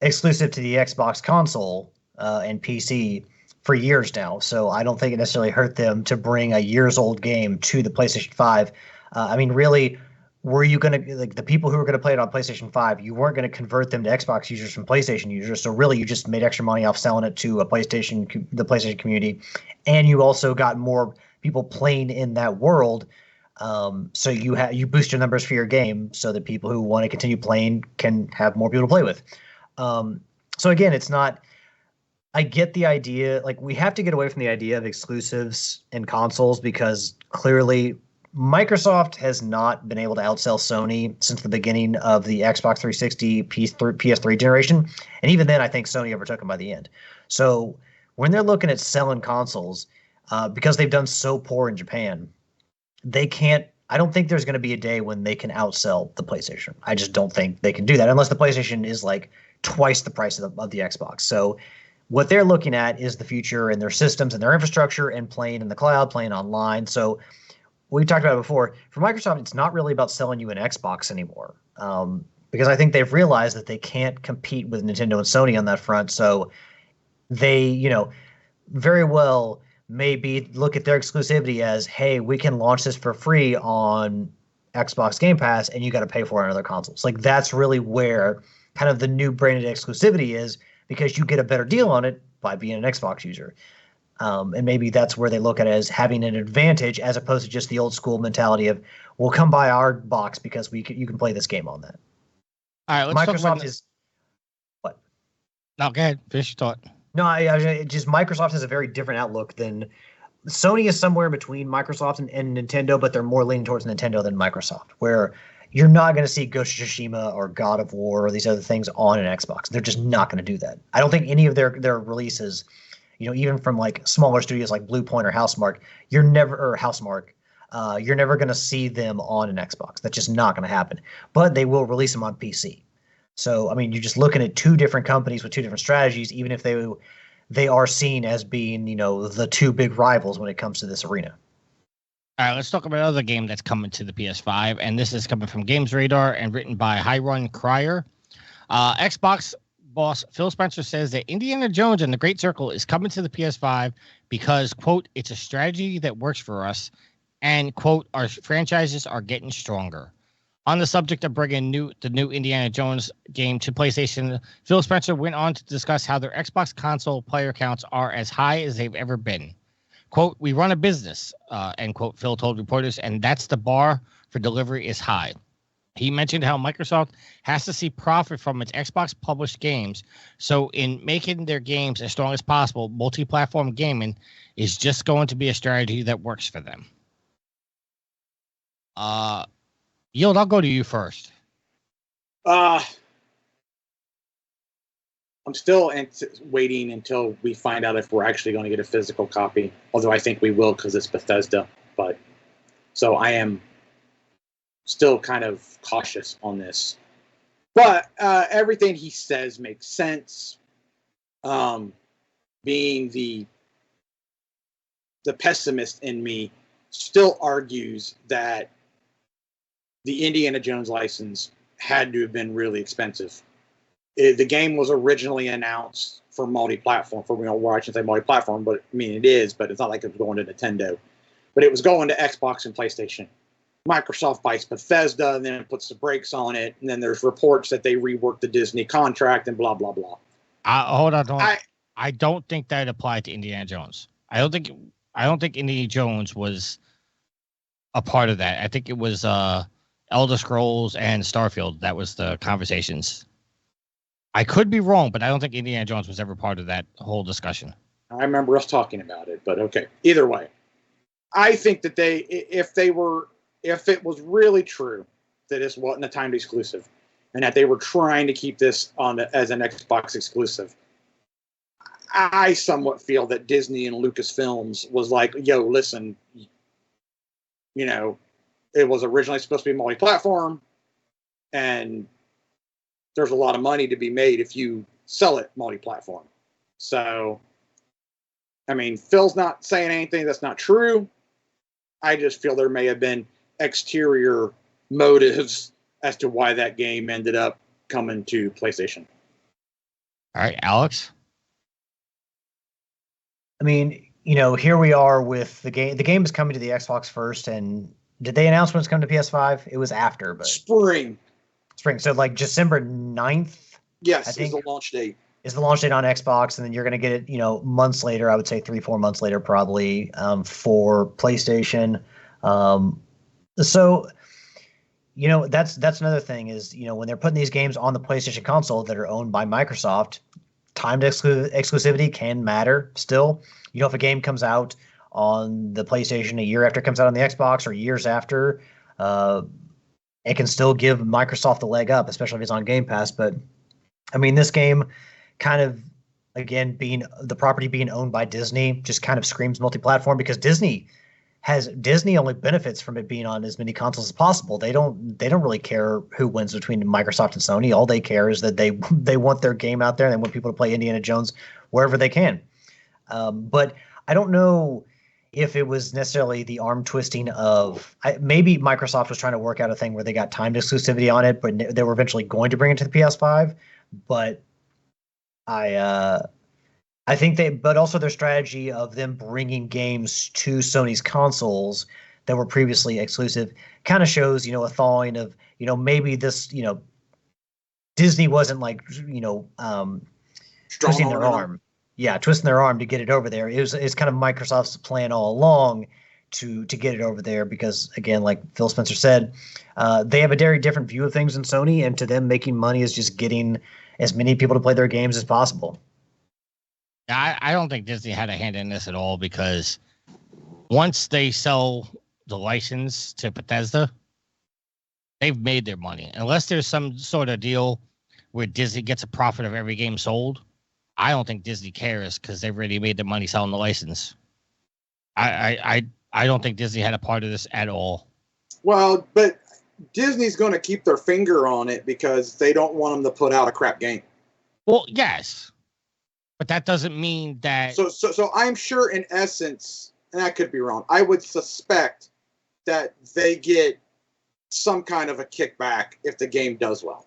exclusive to the Xbox console and PC for years now. So I don't think it necessarily hurt them to bring a years-old game to the PlayStation 5. I mean, really, were you going to, like, the people who were going to play it on PlayStation 5, you weren't going to convert them to Xbox users from PlayStation users. So really, you just made extra money off selling it to the PlayStation community. And you also got more people playing in that world. So you boost your numbers for your game so that people who want to continue playing can have more people to play with. So again, it's not, I get the idea, like, we have to get away from the idea of exclusives and consoles, because clearly Microsoft has not been able to outsell Sony since the beginning of the Xbox 360 PS3 generation. And even then, I think Sony overtook them by the end. So when they're looking at selling consoles, because they've done so poor in Japan, they can't, I don't think there's going to be a day when they can outsell the PlayStation. I just don't think they can do that unless the PlayStation is like twice the price of the Xbox. So what they're looking at is the future and their systems and their infrastructure and playing in the cloud, playing online. So we talked about it before. For Microsoft, it's not really about selling you an Xbox anymore. because I think they've realized that they can't compete with Nintendo and Sony on that front. So they, very well maybe look at their exclusivity as, hey, we can launch this for free on Xbox Game Pass, and you got to pay for it on other consoles. Like, that's really where kind of the new branded exclusivity is, because you get a better deal on it by being an Xbox user. And maybe that's where they look at it as having an advantage, as opposed to just the old school mentality of, well, come buy our box because you can play this game on that. All right, let's talk about what? No, go ahead. Finish your thought. No, just Microsoft has a very different outlook than Sony is somewhere between Microsoft and Nintendo, but they're more leaning towards Nintendo than Microsoft, where you're not going to see Ghost of Tsushima or God of War or these other things on an Xbox. They're just not going to do that. I don't think any of their releases, even from like smaller studios like Bluepoint or Housemarque, you're never going to see them on an Xbox. That's just not going to happen. But they will release them on PC. So, I mean, you're just looking at two different companies with two different strategies, even if they are seen as being, the two big rivals when it comes to this arena. All right, let's talk about another game that's coming to the PS5, and this is coming from Games Radar and written by Hiron Cryer. Xbox boss Phil Spencer says that Indiana Jones and the Great Circle is coming to the PS5 because, quote, it's a strategy that works for us, and, quote, our franchises are getting stronger. On the subject of bringing the new Indiana Jones game to PlayStation, Phil Spencer went on to discuss how their Xbox console player counts are as high as they've ever been. Quote, we run a business, end quote, Phil told reporters, and that's the bar for delivery is high. He mentioned how Microsoft has to see profit from its Xbox-published games, so in making their games as strong as possible, multi-platform gaming is just going to be a strategy that works for them. Yield, I'll go to you first. I'm still waiting until we find out if we're actually going to get a physical copy, although I think we will because it's Bethesda. But so I am still kind of cautious on this. But everything he says makes sense. Being the pessimist in me still argues that the Indiana Jones license had to have been really expensive. The game was originally announced for multi-platform, well, I shouldn't say multi-platform, but I mean, it is, but it's not like it was going to Nintendo. But it was going to Xbox and PlayStation. Microsoft buys Bethesda, and then it puts the brakes on it, and then there's reports that they reworked the Disney contract and blah, blah, blah. Hold on. I don't think that applied to Indiana Jones. I don't think Indiana Jones was a part of that. I think it was Elder Scrolls and Starfield. That was the conversations. I could be wrong, but I don't think Indiana Jones was ever part of that whole discussion. I remember us talking about it, but okay. Either way, I think that if it was really true that this wasn't a timed exclusive, and that they were trying to keep this as an Xbox exclusive, I somewhat feel that Disney and Lucasfilms was like, yo, listen, it was originally supposed to be multi-platform, and there's a lot of money to be made if you sell it multi-platform. So, I mean, Phil's not saying anything that's not true. I just feel there may have been exterior motives as to why that game ended up coming to PlayStation. All right, Alex? I mean, here we are with the game. The game is coming to the Xbox first, and did they announce when it's coming to PS5? It was after, but Spring. So like December 9th? Yes, is the launch date. Is the launch date on Xbox, and then you're going to get it, months later. I would say 3-4 months later, probably, for PlayStation. So, that's another thing is, when they're putting these games on the PlayStation console that are owned by Microsoft, timed exclusivity can matter still. If a game comes out on the PlayStation a year after it comes out on the Xbox or years after, it can still give Microsoft the leg up, especially if it's on Game Pass. But, I mean, this game kind of, again, being the property being owned by Disney just kind of screams multi-platform, because Disney only benefits from it being on as many consoles as possible. They don't really care who wins between Microsoft and Sony. All they care is that they want their game out there, and they want people to play Indiana Jones wherever they can. But I don't know if it was necessarily the arm twisting of maybe Microsoft was trying to work out a thing where they got timed exclusivity on it, but they were eventually going to bring it to the PS5. But I think but also their strategy of them bringing games to Sony's consoles that were previously exclusive kind of shows, a thawing of, maybe this, Disney wasn't like, twisting their arm. Yeah, twisting their arm to get it over there. It's kind of Microsoft's plan all along to get it over there because, again, like Phil Spencer said, they have a very different view of things than Sony, and to them, making money is just getting as many people to play their games as possible. I don't think Disney had a hand in this at all because once they sell the license to Bethesda, they've made their money. Unless there's some sort of deal where Disney gets a profit of every game sold, I don't think Disney cares because they've already made their money selling the license. I don't think Disney had a part of this at all. Well, but Disney's going to keep their finger on it because they don't want them to put out a crap game. Well, yes, but that doesn't mean that. So I'm sure, in essence, and I could be wrong, I would suspect that they get some kind of a kickback if the game does well.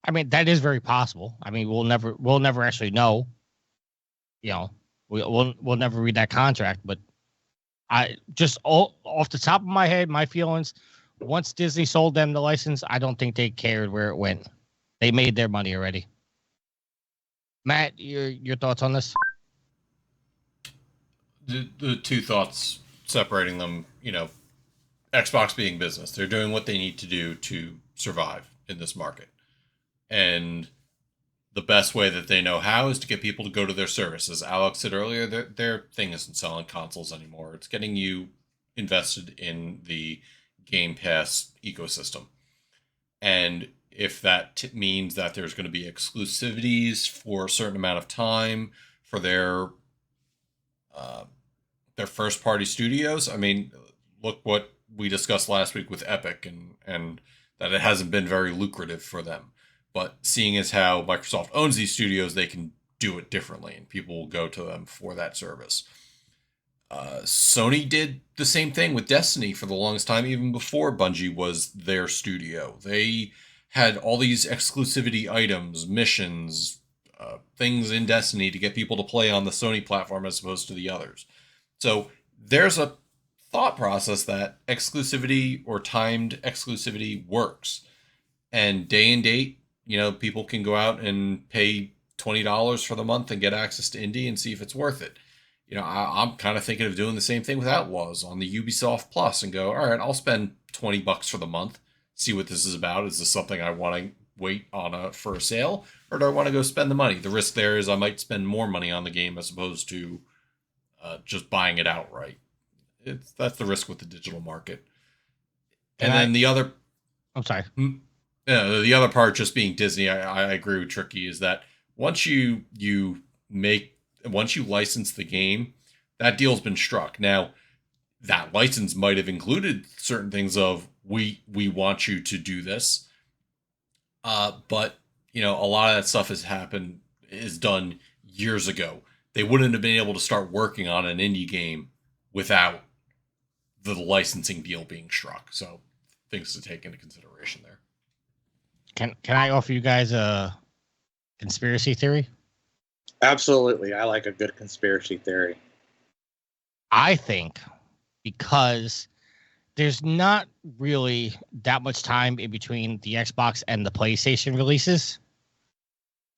I mean, that is very possible. I mean, we'll never actually know. We'll never read that contract. But I just off the top of my head, my feelings. Once Disney sold them the license, I don't think they cared where it went. They made their money already. Matt, your thoughts on this? The two thoughts separating them. Xbox being business, they're doing what they need to do to survive in this market. And the best way that they know how is to get people to go to their service. As Alex said earlier, their thing isn't selling consoles anymore. It's getting you invested in the Game Pass ecosystem. And if that means that there's going to be exclusivities for a certain amount of time for their first-party studios, I mean, look what we discussed last week with Epic and that it hasn't been very lucrative for them. But seeing as how Microsoft owns these studios, they can do it differently, and people will go to them for that service. Sony did the same thing with Destiny for the longest time, even before Bungie was their studio. They had all these exclusivity items, missions, things in Destiny to get people to play on the Sony platform as opposed to the others. So there's a thought process that exclusivity or timed exclusivity works. And day and date, people can go out and pay $20 for the month and get access to indie and see if it's worth it. I'm kind of thinking of doing the same thing with Outlaws on the Ubisoft Plus and go, all right, I'll spend $20 for the month, see what this is about. Is this something I want to wait on for a sale, or do I want to go spend the money? The risk there is I might spend more money on the game as opposed to just buying it outright. That's the risk with the digital market. And then the other... I'm sorry. The other part, just being Disney, I agree with Tricky, is that once you license the game, that deal's been struck. Now, that license might have included certain things of we want you to do this, but a lot of that stuff is done years ago. They wouldn't have been able to start working on an indie game without the licensing deal being struck. So things to take into consideration there. Can I offer you guys a conspiracy theory? Absolutely. I like a good conspiracy theory. I think because there's not really that much time in between the Xbox and the PlayStation releases,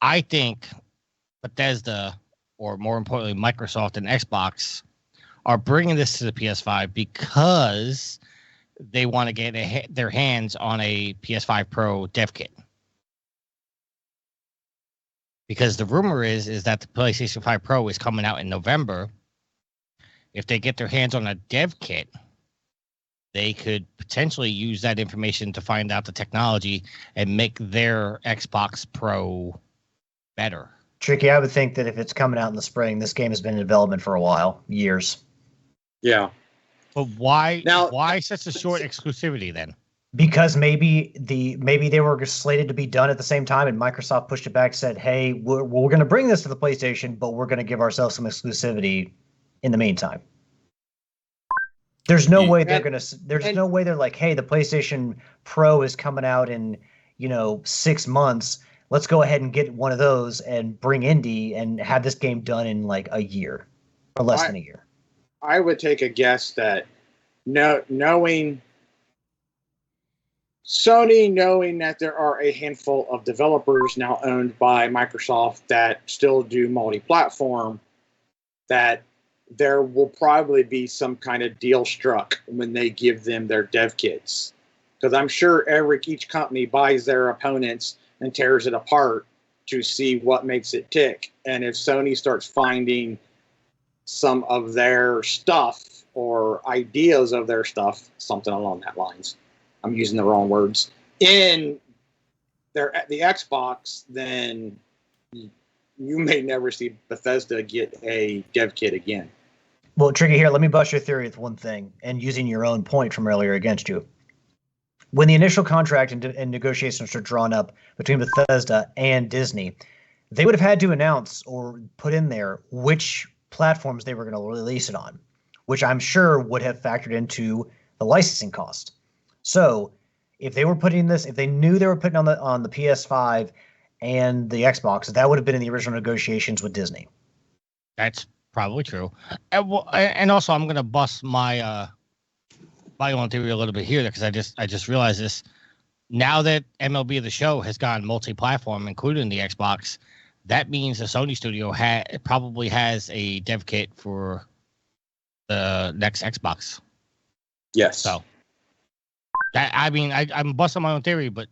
I think Bethesda, or more importantly, Microsoft and Xbox, are bringing this to the PS5 because they want to get their hands on a PS5 Pro dev kit. Because the rumor is that the PlayStation 5 Pro is coming out in November. If they get their hands on a dev kit, they could potentially use that information to find out the technology and make their Xbox Pro better. Tricky, I would think that if it's coming out in the spring, this game has been in development for a while, years. Yeah. But why such a short exclusivity then? Because maybe they were slated to be done at the same time, and Microsoft pushed it back, said, "Hey, we're going to bring this to the PlayStation, but we're going to give ourselves some exclusivity in the meantime." There's no way and- there's no way they're like, hey, the PlayStation Pro is coming out in 6 months. Let's go ahead and get one of those and bring Indy and have this game done in like a year or less than a year. I would take a guess that knowing that there are a handful of developers now owned by Microsoft that still do multi-platform, that there will probably be some kind of deal struck when they give them their dev kits. Because I'm sure each company buys their opponents and tears it apart to see what makes it tick. And if Sony starts finding some of their stuff or ideas of their stuff, something along that lines, I'm using the wrong words, in the Xbox, then you may never see Bethesda get a dev kit again. Well, Tricky, here, let me bust your theory with one thing, and using your own point from earlier against you. When the initial contract and negotiations were drawn up between Bethesda and Disney, they would have had to announce or put in there which platforms they were going to release it on, which I'm sure would have factored into the licensing cost. So if they were putting this, if they knew they were putting on the PS5 and the Xbox, that would have been in the original negotiations with Disney. That's probably true. And also, I'm going to bust my own theory a little bit here because I just realized this. Now that MLB The Show has gone multi-platform, including the Xbox, that means the Sony studio probably has a dev kit for the next Xbox. Yes. So I'm busting my own theory, but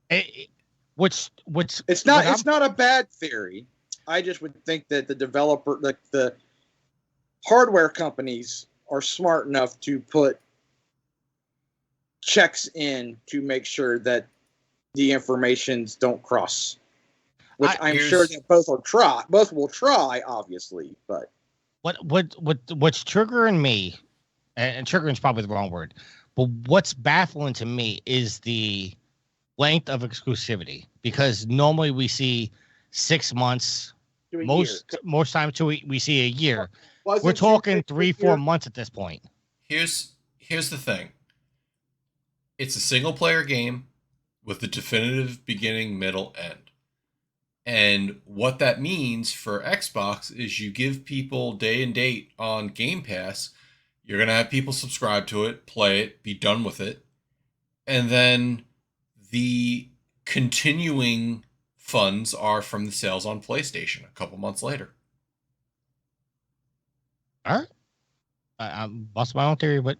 it's not a bad theory. I just would think that the developer, the hardware companies, are smart enough to put checks in to make sure that the informations don't cross. Which I'm sure that both will try, obviously. But what's triggering me, and triggering is probably the wrong word, but what's baffling to me is the length of exclusivity, because normally we see 6 months. Most times we see a year. We're talking 3-4 months at this point. Here's the thing. It's a single player game with a definitive beginning, middle, end. And what that means for Xbox is you give people day and date on Game Pass. You're going to have people subscribe to it, play it, be done with it. And then the continuing funds are from the sales on PlayStation a couple months later. All right. I'm busting my own theory, but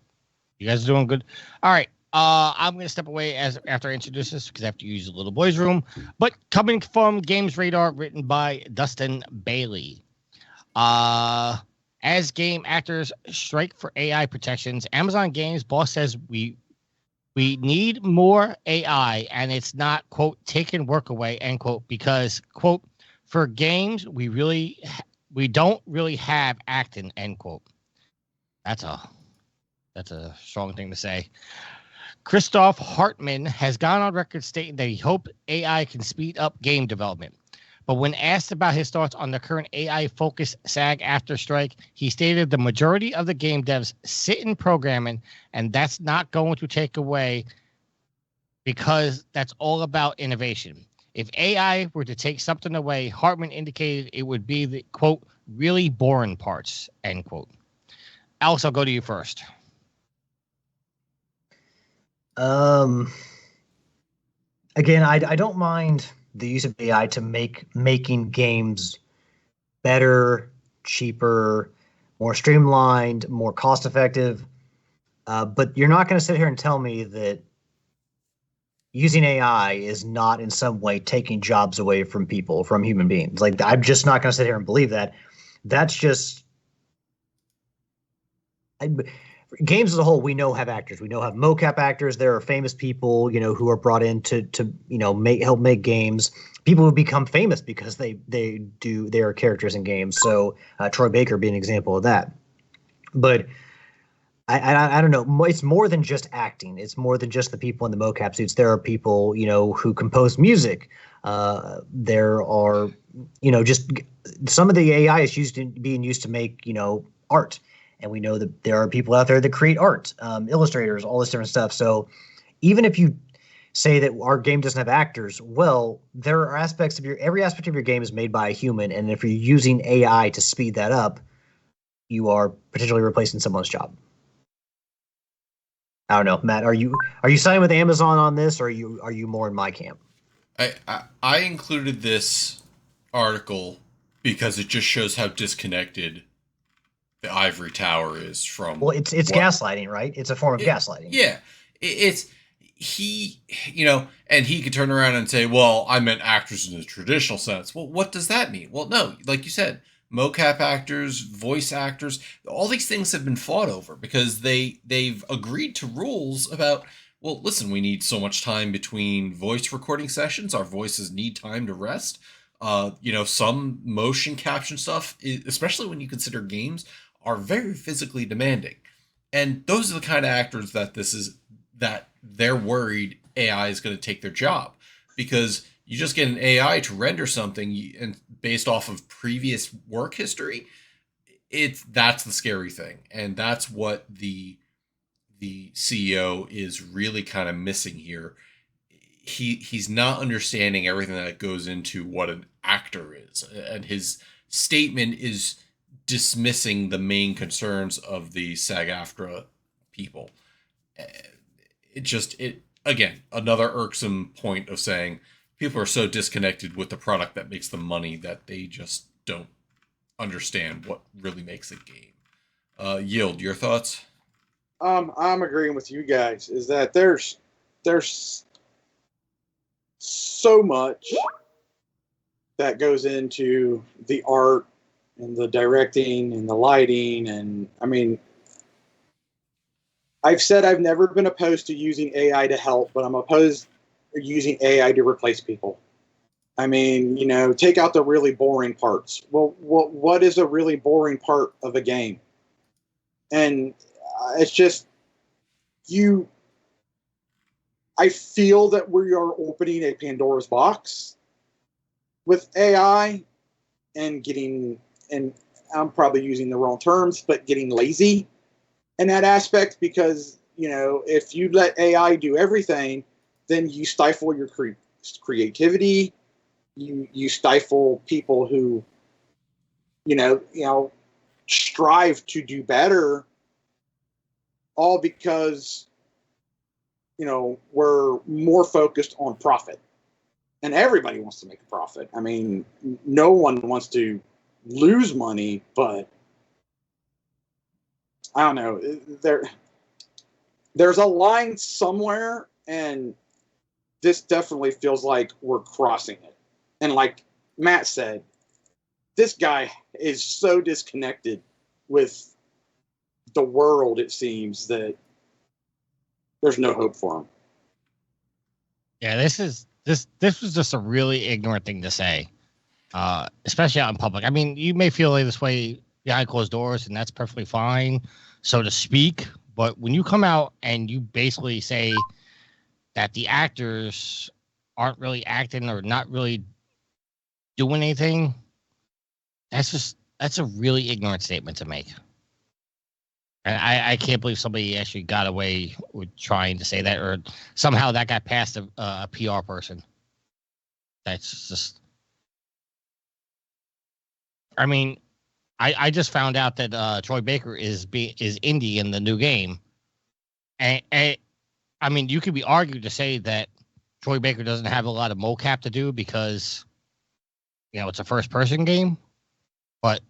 you guys are doing good. All right. I'm going to step away after I introduce this because I have to use the little boys' room. But coming from Games Radar, written by Dustin Bailey. As game actors strike for AI protections, Amazon Games boss says we need more AI, and it's not, quote, taking work away, end quote, because, quote, for games, we don't really have acting, end quote. That's a strong thing to say. Christoph Hartmann has gone on record stating that he hopes AI can speed up game development. But when asked about his thoughts on the current AI-focused SAG-AFTRA strike, he stated the majority of the game devs sit in programming, and that's not going to take away because that's all about innovation. If AI were to take something away, Hartman indicated it would be the, quote, really boring parts, end quote. Alex, I'll go to you first. Again, I don't mind the use of AI to making games better, cheaper, more streamlined, more cost effective. But you're not going to sit here and tell me that using AI is not in some way taking jobs away from people, from human beings. Like, I'm just not going to sit here and believe that. That's just games as a whole, we know have actors. We know have mocap actors. There are famous people, who are brought in to help make games. People who become famous because they are characters in games. So Troy Baker being an example of that. But I don't know. It's more than just acting. It's more than just the people in the mocap suits. There are people, who compose music. There are, just some of the AI is being used to make, art. And we know that there are people out there that create art, illustrators, all this different stuff. So even if you say that our game doesn't have actors, well, there are aspects of every aspect of your game is made by a human. And if you're using AI to speed that up, you are potentially replacing someone's job. I don't know, Matt. Are you siding with Amazon on this, or are you more in my camp? I included this article because it just shows how disconnected the ivory tower is from. Well, it's gaslighting, right? It's a form of gaslighting. Yeah, it's he, and he could turn around and say, "Well, I meant actors in the traditional sense." Well, what does that mean? Well, no, like you said, mocap actors, voice actors, all these things have been fought over because they've agreed to rules about, well, listen, we need so much time between voice recording sessions. Our voices need time to rest. Some motion caption stuff, especially when you consider games, are very physically demanding. And those are the kind of actors that they're worried AI is going to take their job, because you just get an AI to render something and based off of previous work history. That's the scary thing. And that's what the CEO is really kind of missing here. He's not understanding everything that goes into what an actor is. And his statement is dismissing the main concerns of the SAG-AFTRA people. Again, another irksome point of saying people are so disconnected with the product that makes them money that they just don't understand what really makes a game. Yield, your thoughts? I'm agreeing with you guys. Is that there's so much that goes into the art and the directing and the lighting, and I mean, I've said I've never been opposed to using AI to help, but I'm opposed to using AI to replace people. I mean, take out the really boring parts. Well, what is a really boring part of a game? And it's just I feel that we are opening a Pandora's box with AI and I'm probably using the wrong terms, but getting lazy in that aspect, because, if you let AI do everything, then you stifle your creativity. You stifle people who, strive to do better, all because, we're more focused on profit. And everybody wants to make a profit. I mean, no one wants to lose money, but I don't know. There's a line somewhere, and this definitely feels like we're crossing it. And like Matt said, this guy is so disconnected with the world, it seems, that there's no hope for him. Yeah, this was just a really ignorant thing to say, especially out in public. I mean, you may feel like this way behind closed doors, and that's perfectly fine, so to speak. But when you come out and you basically say that the actors aren't really acting or not really doing anything, that's a really ignorant statement to make. And I can't believe somebody actually got away with trying to say that, or somehow that got past a PR person. That's just, I mean, I just found out that Troy Baker is indie in the new game, and I mean, you could be argued to say that Troy Baker doesn't have a lot of mocap to do because, it's a first-person game, but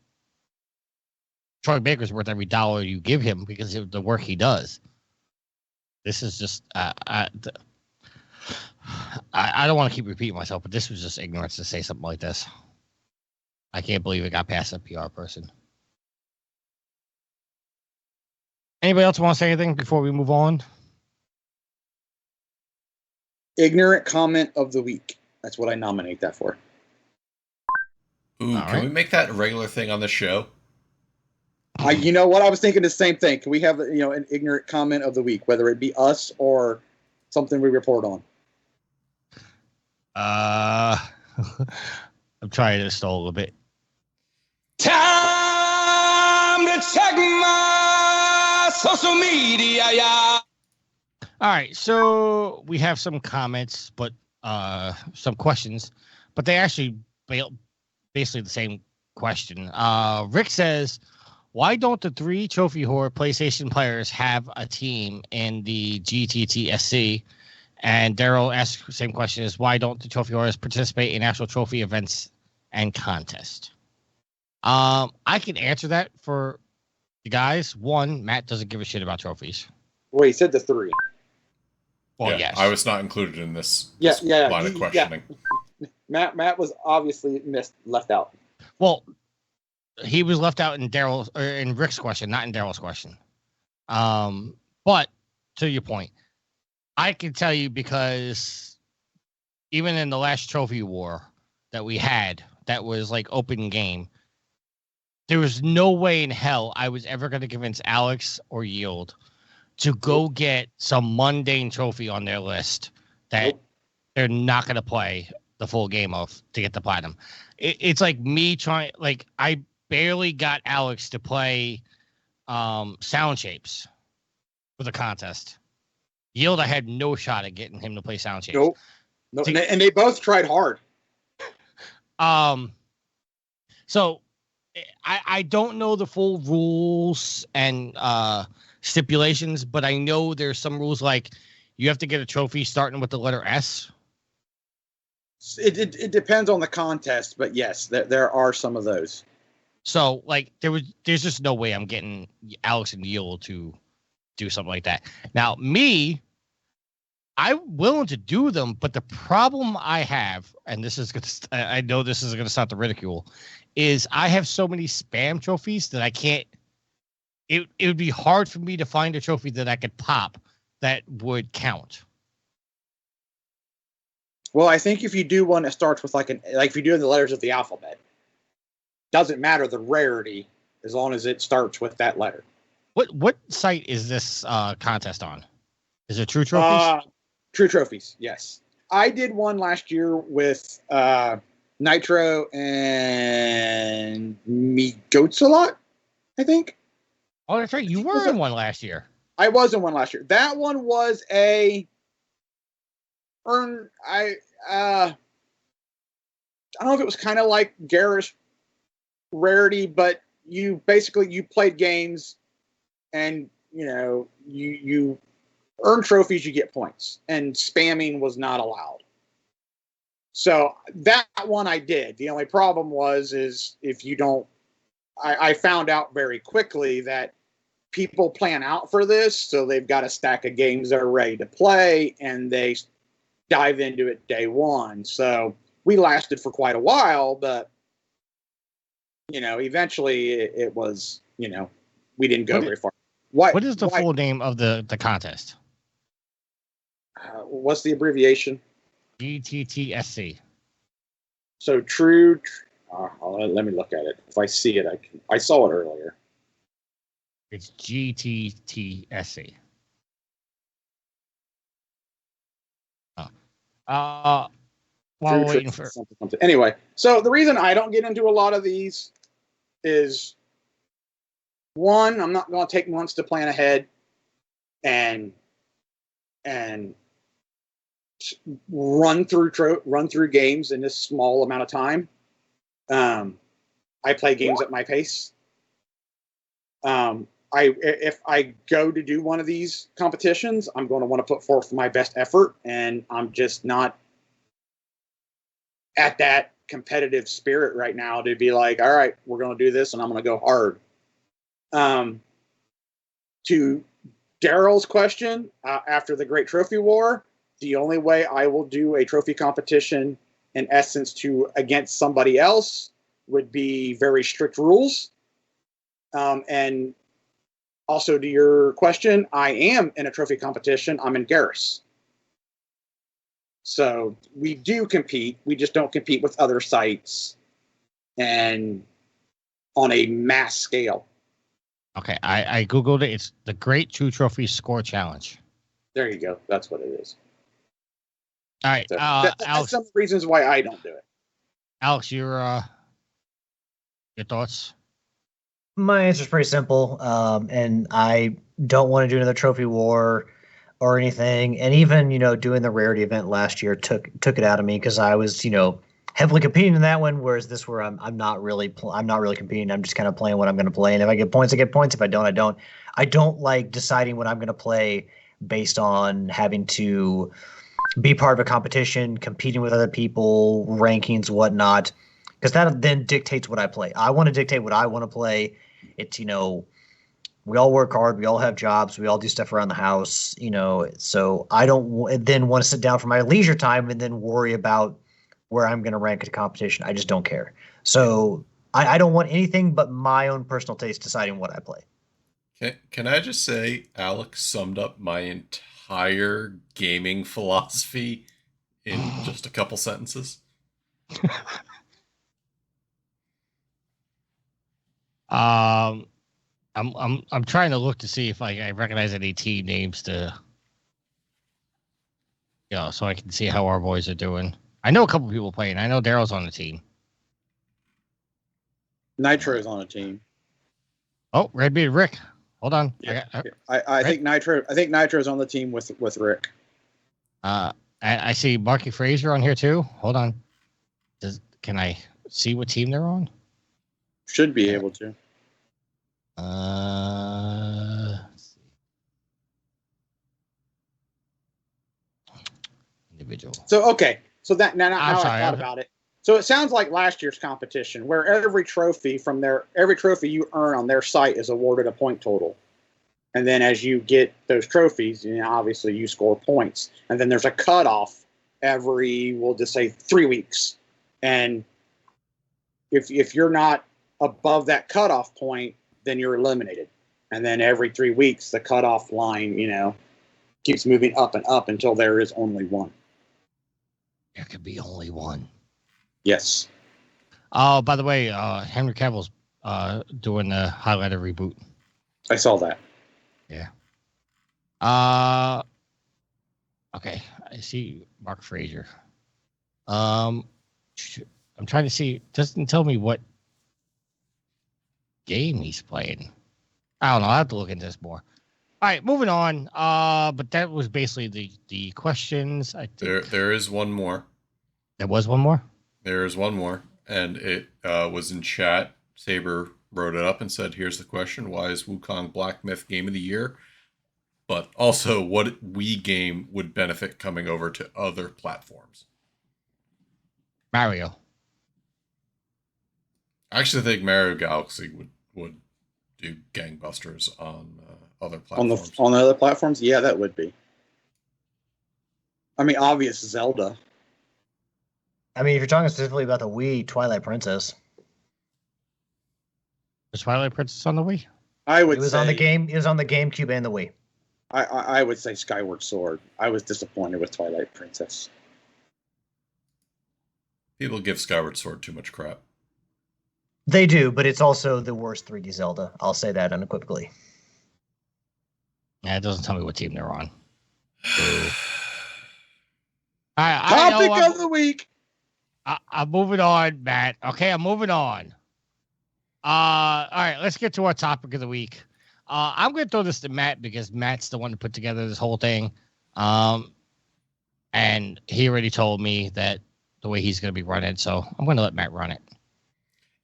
Troy Baker's worth every dollar you give him because of the work he does. This is just, I don't want to keep repeating myself, but this was just ignorance to say something like this. I can't believe it got past a PR person. Anybody else want to say anything before we move on? Ignorant comment of the week. That's what I nominate that for. Ooh, can we make that a regular thing on the show? You know what? I was thinking the same thing. Can we have, an ignorant comment of the week, whether it be us or something we report on? I'm trying to stall a bit. Time to check my social media, yeah. All right, so we have some comments, but some questions, but they actually basically the same question. Rick says, why don't the 3 Trophy Whore PlayStation players have a team in the GTTSC? And Daryl asks the same question: is why don't the Trophy Whores participate in actual trophy events and contests? I can answer that for the guys. One, Matt doesn't give a shit about trophies. Well, he said the 3. Well, yeah, yes. I was not included in this line of questioning. Yeah. Matt was obviously left out. Well, he was left out in Rick's question, not in Daryl's question. But to your point, I can tell you because even in the last trophy war that we had, that was like open game, there was no way in hell I was ever going to convince Alex or Yield to go get some mundane trophy on their list that they're not going to play the full game of to get the platinum. It's like me trying, like I barely got Alex to play Sound Shapes for the contest. Yield, I had no shot at getting him to play Sound Shapes. Nope. No, and they both tried hard. So I don't know the full rules and stipulations, but I know there's some rules like you have to get a trophy starting with the letter S. It depends on the contest, but yes, there are some of those. So like there's just no way I'm getting Alex and Yield to do something like that. Now me, I'm willing to do them, but the problem I have, and this is I know this is gonna sound to ridicule, is I have so many spam trophies that I can't. It would be hard for me to find a trophy that I could pop that would count. Well, I think if you do one that starts with like if you do the letters of the alphabet, doesn't matter the rarity as long as it starts with that letter. What site is this contest on? Is it True Trophies? True Trophies, yes. I did one last year with Nitro and Me Goats a lot, I think. Oh, that's right. You were in one last year. I was in one last year. That one was I don't know if it was kind of like Garish Rarity, but you played games and you earn trophies, you get points, and spamming was not allowed. So that one I did. The only problem is if you don't, I found out very quickly that people plan out for this, so they've got a stack of games that are ready to play, and they dive into it day one. So we lasted for quite a while, but eventually it was, we didn't go very far. What is the full name of the contest? What's the abbreviation? GTTSC. So true. Let me look at it. If I see it, I saw it earlier. It's GTTSC. While we're waiting for something. Anyway, so the reason I don't get into a lot of these is, one, I'm not going to take months to plan ahead and run through games in this small amount of time. I play games at my pace. If I go to do one of these competitions, I'm going to want to put forth my best effort, and I'm just not at that competitive spirit right now to be like, all right, we're going to do this and I'm going to go hard. To Daryl's question, after the Great Trophy War, the only way I will do a trophy competition, in essence, against somebody else would be very strict rules. And also to your question, I am in a trophy competition. I'm in Garrus. So we do compete. We just don't compete with other sites and on a mass scale. Okay, I Googled it. It's the Great True Trophy Score Challenge. There you go. That's what it is. All right. So Alex, that's some reasons why I don't do it. Alex, your thoughts? My answer is pretty simple, and I don't want to do another trophy war or anything. And even, doing the rarity event last year took it out of me because I was, heavily competing in that one. Whereas this, where I'm not really competing. I'm just kind of playing what I'm going to play. And if I get points, I get points. If I don't, I don't. I don't like deciding what I'm going to play based on having to be part of a competition, competing with other people, rankings, whatnot, because that then dictates what I play. I want to dictate what I want to play. It's, we all work hard, we all have jobs, we all do stuff around the house, so I don't then want to sit down for my leisure time and then worry about where I'm going to rank at a competition. I just don't care. So I don't want anything but my own personal taste deciding what I play. Can I just say, Alex summed up my entire gaming philosophy in just a couple sentences? I'm trying to look to see if I recognize any team names to, so I can see how our boys are doing. I know a couple people playing. I know Daryl's on the team. Nitro's on a team. Oh, Redbeard Rick. Hold on. Yeah. I think Nitro's on the team with Rick. I see Marky Fraser on here too. Hold on. Can I see what team they're on? Should be able to. Let's see. Individual. So okay. So that now I thought about it. So it sounds like last year's competition, where every trophy you earn on their site is awarded a point total. And then as you get those trophies, obviously you score points. And then there's a cutoff every, we'll just say 3 weeks. And if you're not above that cutoff point, then you're eliminated. And then every 3 weeks, the cutoff line, keeps moving up and up until there is only one. There could be only one. Yes. Oh, by the way, Henry Cavill's doing the highlighter reboot. I saw that. Yeah. Okay. I see Mark Fraser. I'm trying to see. Doesn't tell me what game he's playing. I don't know. I have to look into this more. All right, moving on. But that was basically the questions. I think there is one more. There was one more. There is one more, and it was in chat. Saber wrote it up and said, "Here's the question: why is Wukong Black Myth Game of the Year?" But also, what Wii game would benefit coming over to other platforms? Mario. I actually think Mario Galaxy would do gangbusters on other platforms. On the other platforms? Yeah, that would be. I mean, obvious Zelda. I mean, if you're talking specifically about the Wii, Twilight Princess. Was Twilight Princess on the Wii? It was on the GameCube and the Wii. I would say Skyward Sword. I was disappointed with Twilight Princess. People give Skyward Sword too much crap. They do, but it's also the worst 3D Zelda. I'll say that unequivocally. Yeah, it doesn't tell me what team they're on. Topic of the week. I'm moving on, Matt. Okay, I'm moving on. All right, let's get to our topic of the week. I'm going to throw this to Matt because Matt's the one who put together this whole thing. And he already told me that the way he's going to be running, so I'm going to let Matt run it.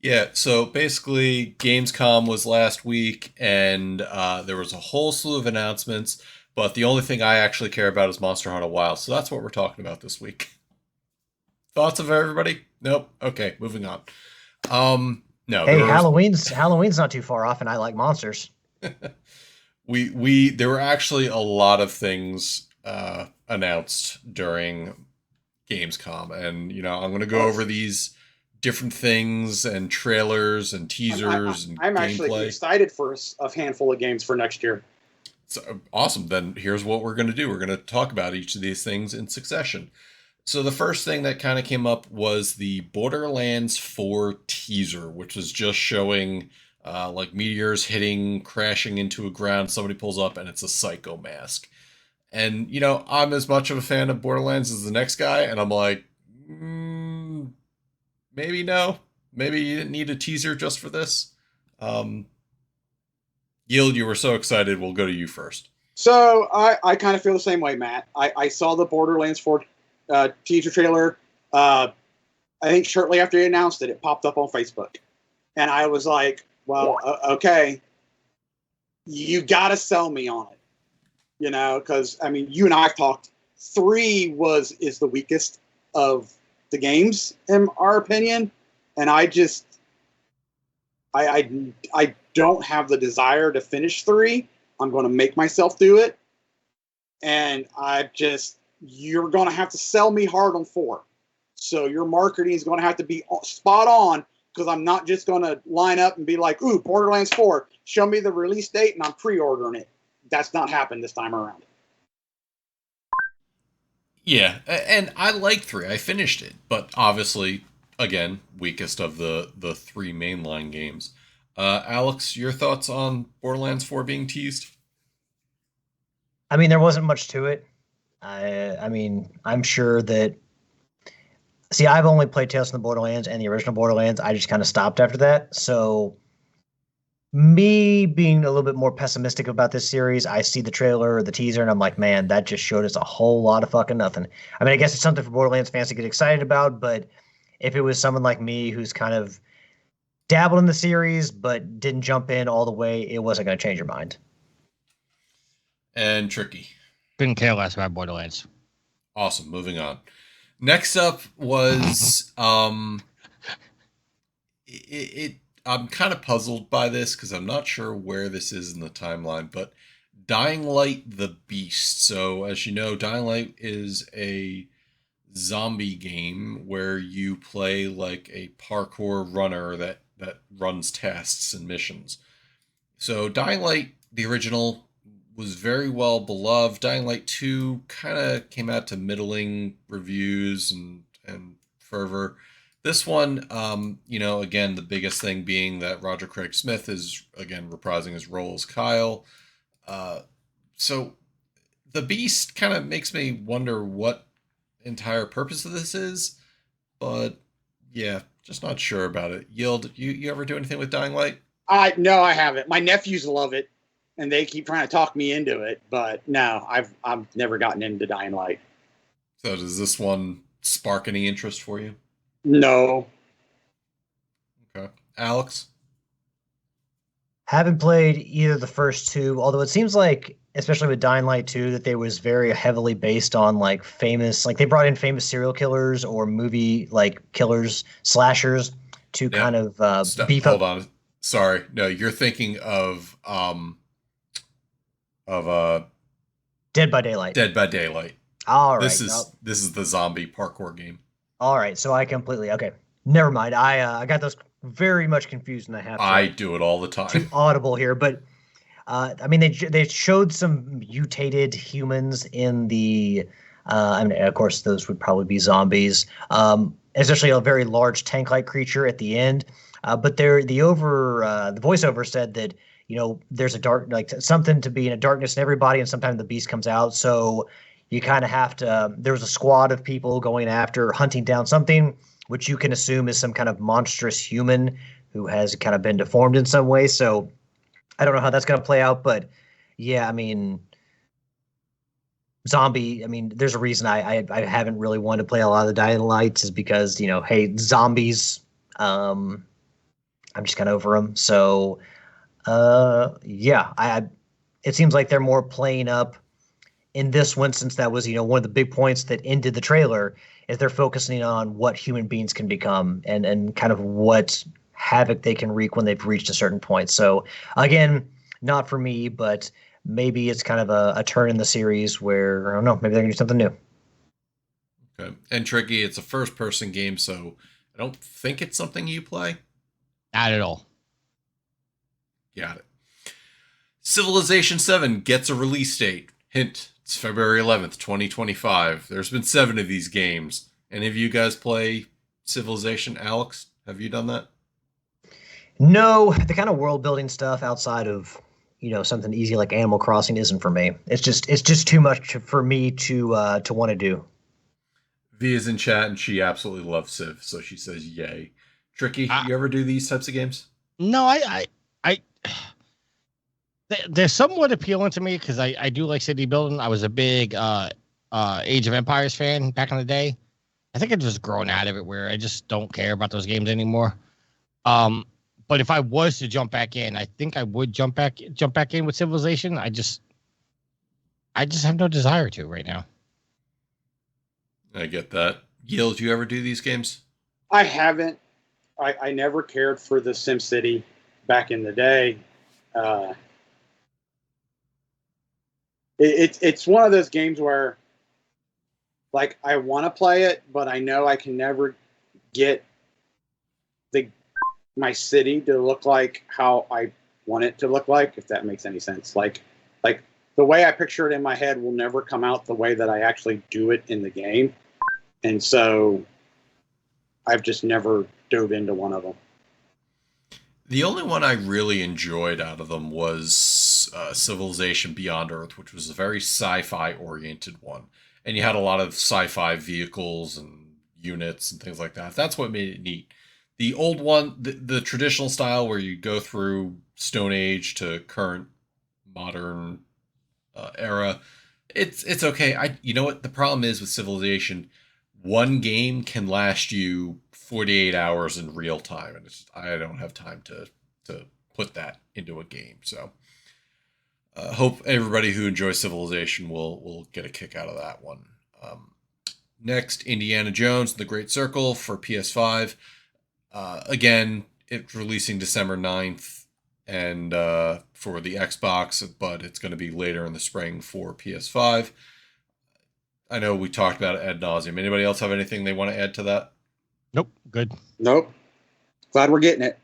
Yeah, so basically, Gamescom was last week, and there was a whole slew of announcements, but the only thing I actually care about is Monster Hunter Wilds, so that's what we're talking about this week. Thoughts of everybody? Nope. Okay, moving on. No. Hey, Halloween's not too far off, and I like monsters. There were actually a lot of things announced during Gamescom, and I'm going to go over these different things and trailers and teasers and I'm gameplay. Actually excited for a handful of games for next year. So, awesome. Then here's what we're going to do. We're going to talk about each of these things in succession. So the first thing that kind of came up was the Borderlands 4 teaser, which was just showing like meteors crashing into a ground. Somebody pulls up and it's a Psycho mask. And, I'm as much of a fan of Borderlands as the next guy. And I'm like, maybe no. Maybe you didn't need a teaser just for this. Yeah, Yield, you were so excited. We'll go to you first. So I kind of feel the same way, Matt. I saw the Borderlands 4 teaser trailer. I think shortly after he announced it, it popped up on Facebook. And I was like, well, okay, you got to sell me on it. Because, I mean, you and I have talked. 3 is the weakest of the games, in our opinion. And I don't have the desire to finish 3. I'm going to make myself do it. And you're going to have to sell me hard on 4. So your marketing is going to have to be spot on, because I'm not just going to line up and be like, ooh, Borderlands 4, show me the release date and I'm pre-ordering it. That's not happened this time around. Yeah, and I like 3. I finished it, but obviously, again, weakest of the 3 mainline games. Alex, your thoughts on Borderlands 4 being teased? I mean, there wasn't much to it. I mean, I'm sure that... See, I've only played Tales from the Borderlands and the original Borderlands. I just kind of stopped after that. So, me being a little bit more pessimistic about this series, I see the trailer or the teaser, and I'm like, man, that just showed us a whole lot of fucking nothing. I mean, I guess it's something for Borderlands fans to get excited about, but if it was someone like me who's kind of dabbled in the series but didn't jump in all the way, it wasn't going to change your mind. And Tricky. Couldn't care less about Borderlands. Awesome. Moving on. Next up was I'm kind of puzzled by this because I'm not sure where this is in the timeline, but Dying Light the Beast. So as you know, Dying Light is a zombie game where you play like a parkour runner that runs tests and missions. So Dying Light, the original, was very well beloved. Dying Light 2 kind of came out to middling reviews and fervor. This one, again, the biggest thing being that Roger Craig Smith is, again, reprising his role as Kyle. So the Beast kind of makes me wonder what entire purpose of this is, but yeah, just not sure about it. Yield, you ever do anything with Dying Light? No, I haven't. My nephews love it, and they keep trying to talk me into it, but no, I've never gotten into Dying Light. So does this one spark any interest for you? No. Okay. Alex? Haven't played either of the first 2, although it seems like, especially with Dying Light 2, that they was very heavily based on like they brought in famous serial killers or movie like killers, slashers to kind of beef up. Hold on. Sorry. No, you're thinking of Dead by Daylight. Dead by Daylight. All right. This is the zombie parkour game. All right. So I completely never mind. I got those very much confused, and I do it all the time. Too audible here, but I mean they showed some mutated humans in the. I mean, of course, those would probably be zombies. Especially a very large tank-like creature at the end. But the voiceover said that, there's something to be in a darkness in everybody, and sometimes the beast comes out. So you kind of have to. There was a squad of people going after, hunting down something, which you can assume is some kind of monstrous human who has kind of been deformed in some way. So I don't know how that's going to play out, but yeah, I mean, zombie. I mean, there's a reason I haven't really wanted to play a lot of the Dying Lights, is because hey, zombies. I'm just kind of over them. So, yeah, it seems like they're more playing up in this one, since that was, one of the big points that ended the trailer, is they're focusing on what human beings can become and kind of what havoc they can wreak when they've reached a certain point. So again, not for me, but maybe it's kind of a turn in the series where, I don't know, maybe they're going to do something new. Okay. And Tricky, it's a first-person game, so I don't think it's something you play. Not at all. Got it. Civilization 7 gets a release date. Hint, it's February 11th, 2025. There's been 7 of these games. Any of you guys play Civilization? Alex, have you done that? No, the kind of world-building stuff outside of, something easy like Animal Crossing isn't for me. It's just too much for me to want to do. V is in chat, and she absolutely loves Civ, so she says yay. Tricky, you ever do these types of games? No, they're somewhat appealing to me because I do like city building. I was a big Age of Empires fan back in the day. I think I've just grown out of it where I just don't care about those games anymore. But if I was to jump back in, I think I would jump back in with Civilization. I just have no desire to right now. I get that. Gil, do you ever do these games? I haven't. I never cared for the SimCity back in the day. It's one of those games where, like, I want to play it, but I know I can never get my city to look like how I want it to look like, if that makes any sense. Like the way I picture it in my head will never come out the way that I actually do it in the game. And so I've just never dove into one of them. The only one I really enjoyed out of them was Civilization Beyond Earth, which was a very sci-fi oriented one. And you had a lot of sci-fi vehicles and units and things like that. That's what made it neat. The old one, the traditional style where you go through Stone Age to current modern era, it's okay. You know what the problem is with Civilization? One game can last you 48 hours in real time, and I don't have time to put that into a game. So hope everybody who enjoys Civilization will get a kick out of that one. Next, Indiana Jones, The Great Circle for PS5. Again, it's releasing December 9th and for the Xbox, but it's going to be later in the spring for PS5. I know we talked about it ad nauseum. Anybody else have anything they want to add to that? Nope. Good. Nope. Glad we're getting it.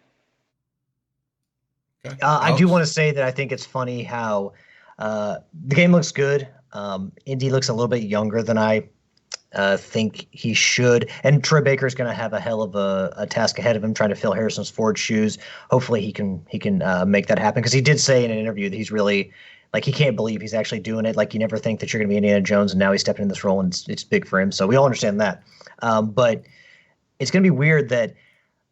Okay. I do want to say that I think it's funny how the game looks good. Indy looks a little bit younger than I think he should. And Troy Baker's going to have a hell of a task ahead of him trying to fill Harrison Ford's shoes. Hopefully he can make that happen, because he did say in an interview that he's really, like, he can't believe he's actually doing it. Like, you never think that you're going to be Indiana Jones, and now he's stepping in this role, and it's big for him. So we all understand that. But it's going to be weird that,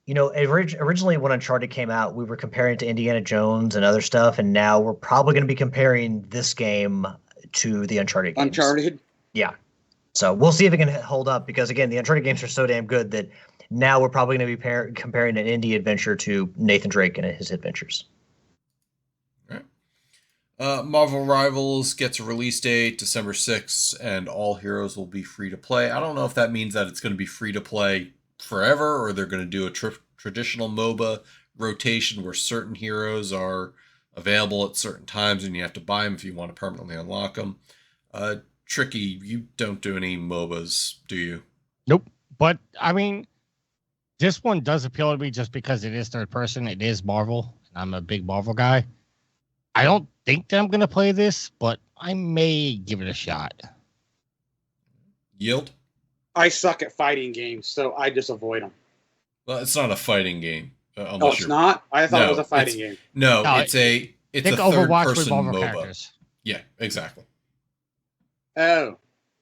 you know, originally when Uncharted came out, we were comparing it to Indiana Jones and other stuff, and now we're probably going to be comparing this game to the Uncharted games. Uncharted? Yeah. So we'll see if it can hold up, because, again, the Uncharted games are so damn good that now we're probably going to be comparing an indie adventure to Nathan Drake and his adventures. Marvel Rivals gets a release date, December 6th, and all heroes will be free to play. I don't know if that means that it's going to be free to play forever, or they're going to do a traditional MOBA rotation where certain heroes are available at certain times and you have to buy them if you want to permanently unlock them. Tricky, you don't do any MOBAs, do you? Nope. But, I mean, this one does appeal to me just because it is third person. It is Marvel. And I'm a big Marvel guy. I don't think that I'm going to play this, but I may give it a shot. Yield? I suck at fighting games, so I just avoid them. Well, it's not a fighting game. Oh, it's not? I thought it was a fighting game. No, it's a third-person MOBA. Characters. Yeah, exactly. Oh,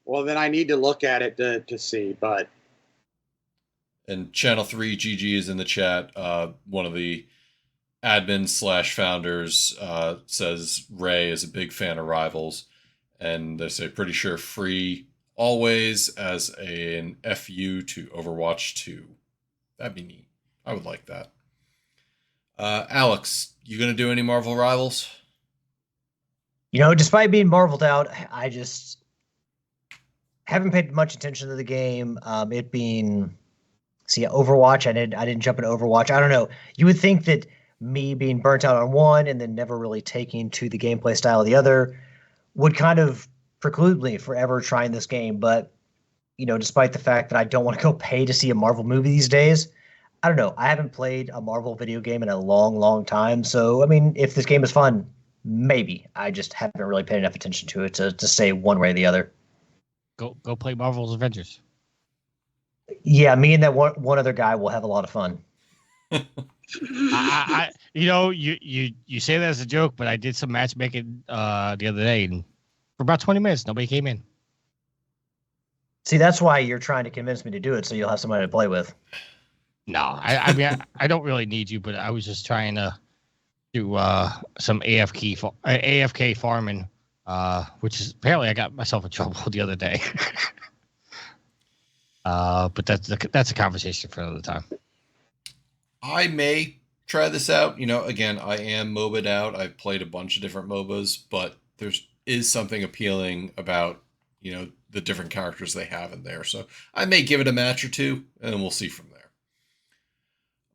well, then I need to look at it to see, but... And Channel 3 GG is in the chat. One of the admins/founders says Ray is a big fan of Rivals, and they say pretty sure free always as an FU to Overwatch 2. That'd be neat. I would like that. Alex, you gonna do any Marvel Rivals? You know, despite being marveled out, I just haven't paid much attention to the game. It being, Overwatch. I didn't jump into Overwatch. I don't know. You would think that me being burnt out on one and then never really taking to the gameplay style of the other would kind of preclude me forever trying this game. But, you know, despite the fact that I don't want to go pay to see a Marvel movie these days, I don't know. I haven't played a Marvel video game in a long, long time. So, I mean, if this game is fun, maybe. I just haven't really paid enough attention to it to say one way or the other. Go play Marvel's Avengers. Yeah, me and that one other guy will have a lot of fun. I you say that as a joke, but I did some matchmaking the other day, and for about 20 minutes, nobody came in. See, that's why you're trying to convince me to do it, so you'll have somebody to play with. No, I mean, I don't really need you, but I was just trying to do some AFK farming, which is apparently I got myself in trouble the other day. But that's a conversation for another time. I may try this out. Again, I am MOBA'd out. I've played a bunch of different MOBAs, but is something appealing about, the different characters they have in there. So I may give it a match or two, and we'll see from there.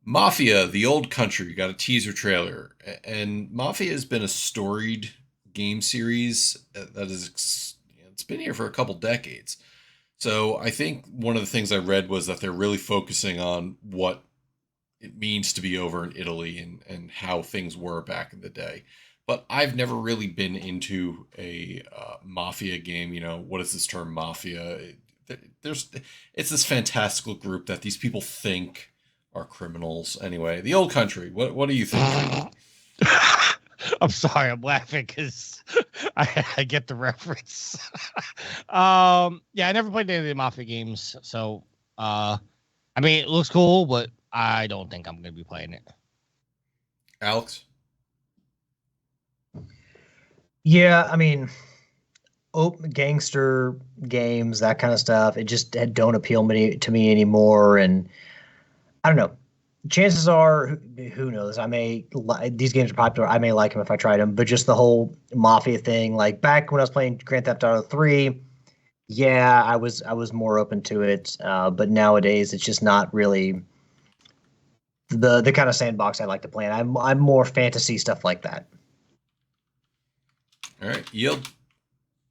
Mafia, The Old Country, got a teaser trailer. And Mafia has been a storied game series that it's been here for a couple decades. So I think one of the things I read was that they're really focusing on what it means to be over in Italy and how things were back in the day. But I've never really been into a Mafia game. What is this term, Mafia? It's this fantastical group that these people think are criminals. Anyway, The Old Country. What do you think? I'm sorry, I'm laughing because I get the reference. Yeah, I never played any of the Mafia games, so it looks cool, but I don't think I'm going to be playing it. Alex? Yeah, open gangster games, that kind of stuff, it just don't appeal to me anymore. And I don't know. Chances are, who knows? These games are popular. I may like them if I tried them, but just the whole Mafia thing, like back when I was playing Grand Theft Auto 3, yeah, I was more open to it. But nowadays, it's just not really the kind of sandbox I like to play in. I'm more fantasy stuff like that. All right, Yield.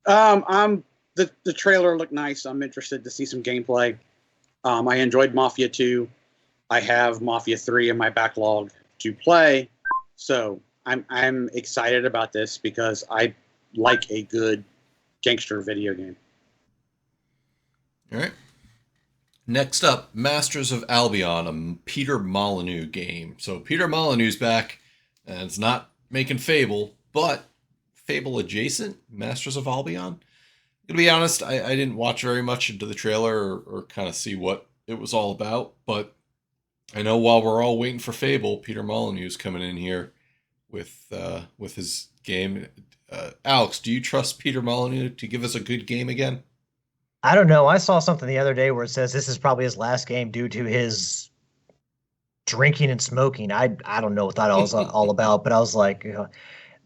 The trailer looked nice. I'm interested to see some gameplay. I enjoyed Mafia 2. I have Mafia 3 in my backlog to play, so I'm excited about this because I like a good gangster video game. All right. Next up, Masters of Albion, a Peter Molyneux game. So Peter Molyneux's back, and it's not making Fable, but Fable adjacent, Masters of Albion. To be honest, I didn't watch very much into the trailer or kind of see what it was all about, but I know while we're all waiting for Fable, Peter Molyneux's coming in here with his game. Alex, do you trust Peter Molyneux to give us a good game again? I don't know. I saw something the other day where it says this is probably his last game due to his drinking and smoking. I don't know what that was all about, but I was like,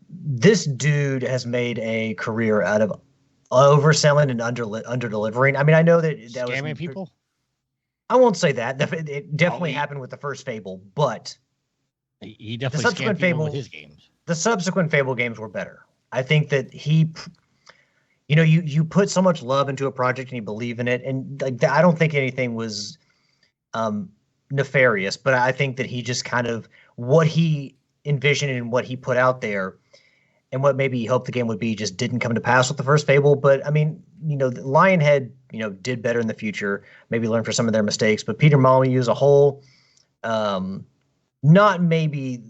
this dude has made a career out of overselling and under delivering. I know that scamming was people. I won't say that. It definitely happened with the first Fable, but he definitely scammed people with his games. The subsequent Fable games were better. I think that you put so much love into a project and you believe in it, and I don't think anything was nefarious, but I think that he just kind of what he envisioned and what he put out there and what maybe he hoped the game would be just didn't come to pass with the first Fable. But Lionhead, did better in the future, maybe learn from some of their mistakes. But Peter Molyneux as a whole, not maybe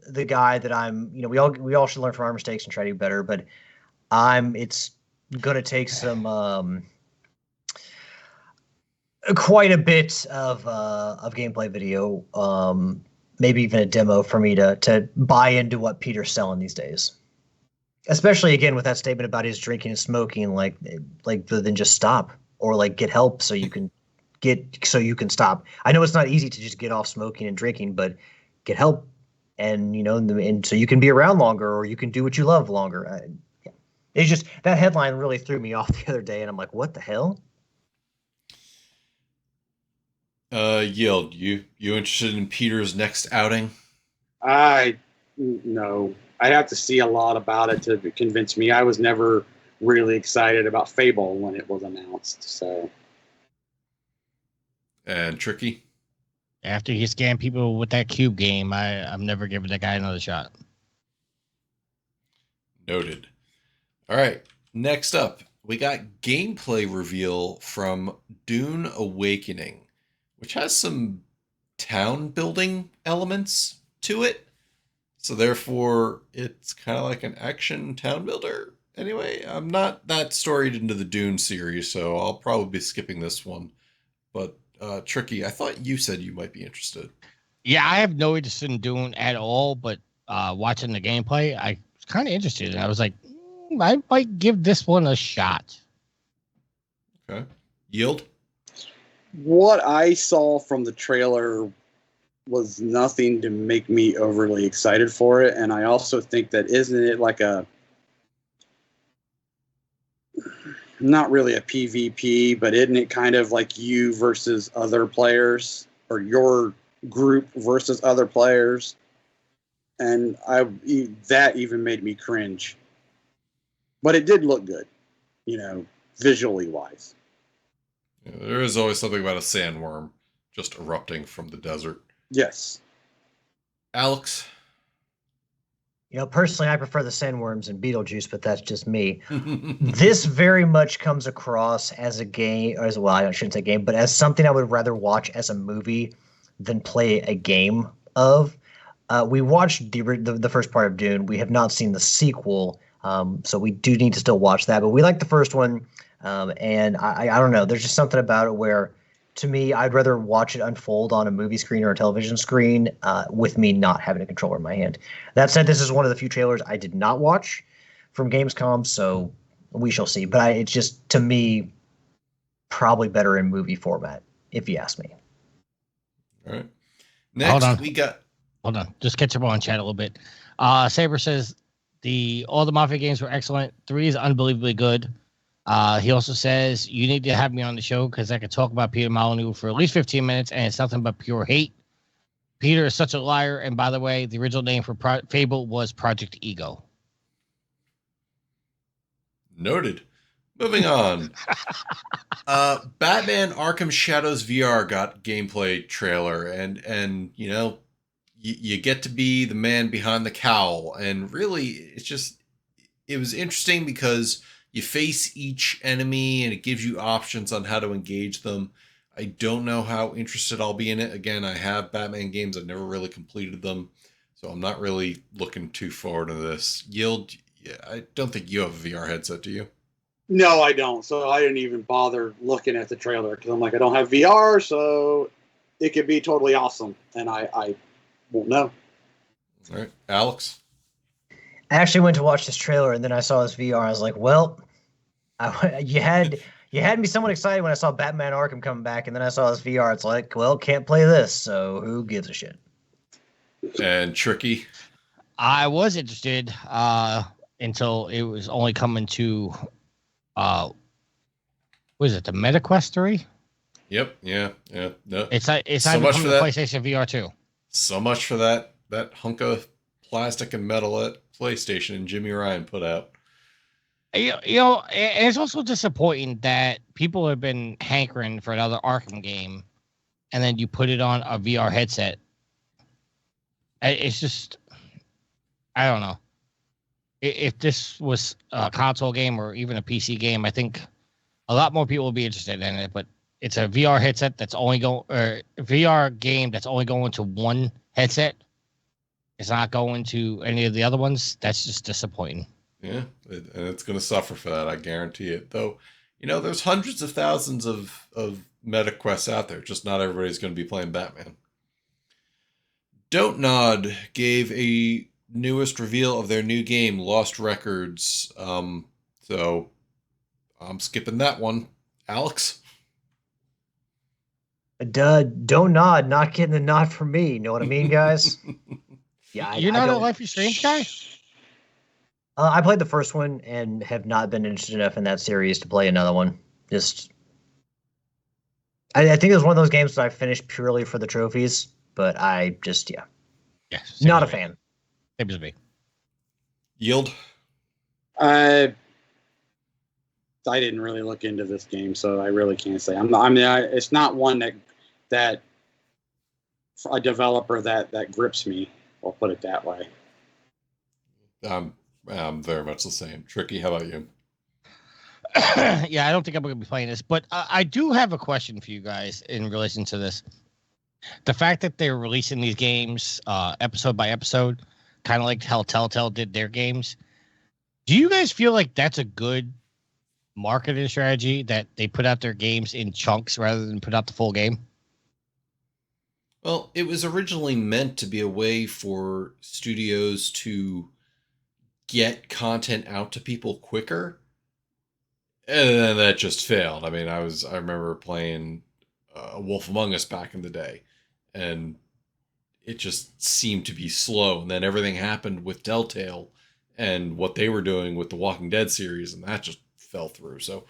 the guy that I'm, we all should learn from our mistakes and try to do better. But it's going to take some, quite a bit of gameplay video, maybe even a demo for me to buy into what Peter's selling these days. Especially again with that statement about his drinking and smoking, like then just stop or get help so you can stop. I know it's not easy to just get off smoking and drinking, but get help and and so you can be around longer or you can do what you love longer. It's just that headline really threw me off the other day, and I'm like, what the hell? Yield, you interested in Peter's next outing? No. I'd have to see a lot about it to convince me. I was never really excited about Fable when it was announced. So, and Tricky. After he scammed people with that Cube game, I'm never giving that guy another shot. Noted. All right. Next up, we got gameplay reveal from Dune Awakening, which has some town building elements to it. So therefore, it's kind of like an action town builder. Anyway, I'm not that storied into the Dune series, so I'll probably be skipping this one. But Tricky, I thought you said you might be interested. Yeah, I have no interest in Dune at all, but watching the gameplay, I was kind of interested, and I was like, I might give this one a shot. Okay. Yield? What I saw from the trailer was nothing to make me overly excited for it, and I also think that isn't it like not really a PvP, but isn't it kind of like you versus other players, or your group versus other players? And that even made me cringe. But it did look good, visually wise. Yeah, there is always something about a sandworm just erupting from the desert. Yes. Alex? Personally, I prefer the sandworms and Beetlejuice, but that's just me. This very much comes across as a game, I shouldn't say game, but as something I would rather watch as a movie than play a game of. We watched the first part of Dune. We have not seen the sequel, so we do need to still watch that. But we like the first one, and I don't know. There's just something about it where, to me, I'd rather watch it unfold on a movie screen or a television screen with me not having a controller in my hand. That said, this is one of the few trailers I did not watch from Gamescom, so we shall see. But it's just, to me, probably better in movie format, if you ask me. All right. Next, we got... Hold on. Just catch up on chat a little bit. Saber says all the Mafia games were excellent. 3 is unbelievably good. He also says, you need to have me on the show because I could talk about Peter Molyneux for at least 15 minutes, and it's nothing but pure hate. Peter is such a liar. And by the way, the original name for Fable was Project Ego. Noted. Moving on. Batman Arkham Shadows VR got gameplay trailer, and you get to be the man behind the cowl. And really, it was interesting because you face each enemy and it gives you options on how to engage them. I don't know how interested I'll be in it. Again, I have Batman games. I've never really completed them, so I'm not really looking too forward to this. Yield, I don't think you have a VR headset, do you? No, I don't. So I didn't even bother looking at the trailer because I'm like, I don't have VR, so it could be totally awesome. And I won't know. All right. Alex? I actually went to watch this trailer, and then I saw this VR. I was like, well, you had me somewhat excited when I saw Batman Arkham coming back, and then I saw this VR. It's like, well, can't play this, so who gives a shit? And Tricky? I was interested until it was only coming to, what is it, the MetaQuest 3? Yep, yeah. No. It's not so even much coming for to that. PlayStation VR 2. So much for that hunk of plastic and metal at PlayStation and Jimmy Ryan put out. And it's also disappointing that people have been hankering for another Arkham game, and then you put it on a VR headset. It's just, I don't know. If this was a console game or even a PC game, I think a lot more people would be interested in it. But it's a VR headset that's only going, or a VR game that's only going to one headset. It's not going to any of the other ones. That's just disappointing. Yeah, and it's going to suffer for that, I guarantee it. Though, there's hundreds of thousands of MetaQuests out there. Just not everybody's going to be playing Batman. Don't Nod gave a newest reveal of their new game, Lost Records. So I'm skipping that one. Alex? Don't nod. Not getting the nod from me. Know what I mean, guys? Yeah, You're not a Life is Strange guy? I played the first one and have not been interested enough in that series to play another one. I think it was one of those games that I finished purely for the trophies, but not a fan. Same as me. Yield? I didn't really look into this game, so I really can't say. It's not one that a developer that grips me. I'll put it that way. I'm very much the same. Tricky, how about you? Yeah, I don't think I'm going to be playing this, but I do have a question for you guys in relation to this. The fact that they're releasing these games episode by episode, kind of like how Telltale did their games. Do you guys feel like that's a good marketing strategy, that they put out their games in chunks rather than put out the full game? Well, it was originally meant to be a way for studios to get content out to people quicker, and then that just failed. I mean, I remember playing Wolf Among Us back in the day, and it just seemed to be slow. And then everything happened with Telltale and what they were doing with the Walking Dead series, and that just fell through. So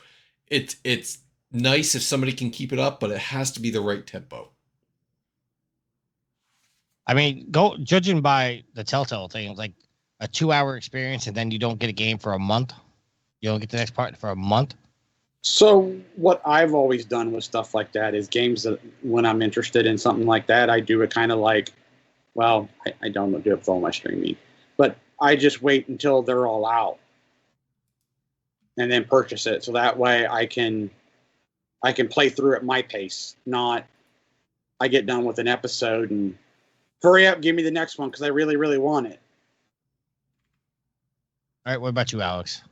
it's nice if somebody can keep it up, but it has to be the right tempo. I mean, judging by the Telltale thing, like a 2-hour experience, and then you don't get a game for a month. You don't get the next part for a month. So what I've always done with stuff like that is games that when I'm interested in something like that, I do it kind of like, well, I don't do it for all my streaming, but I just wait until they're all out and then purchase it. So that way I can play through at my pace, not I get done with an episode and hurry up, give me the next one because I really, really want it. All right, what about you, Alex?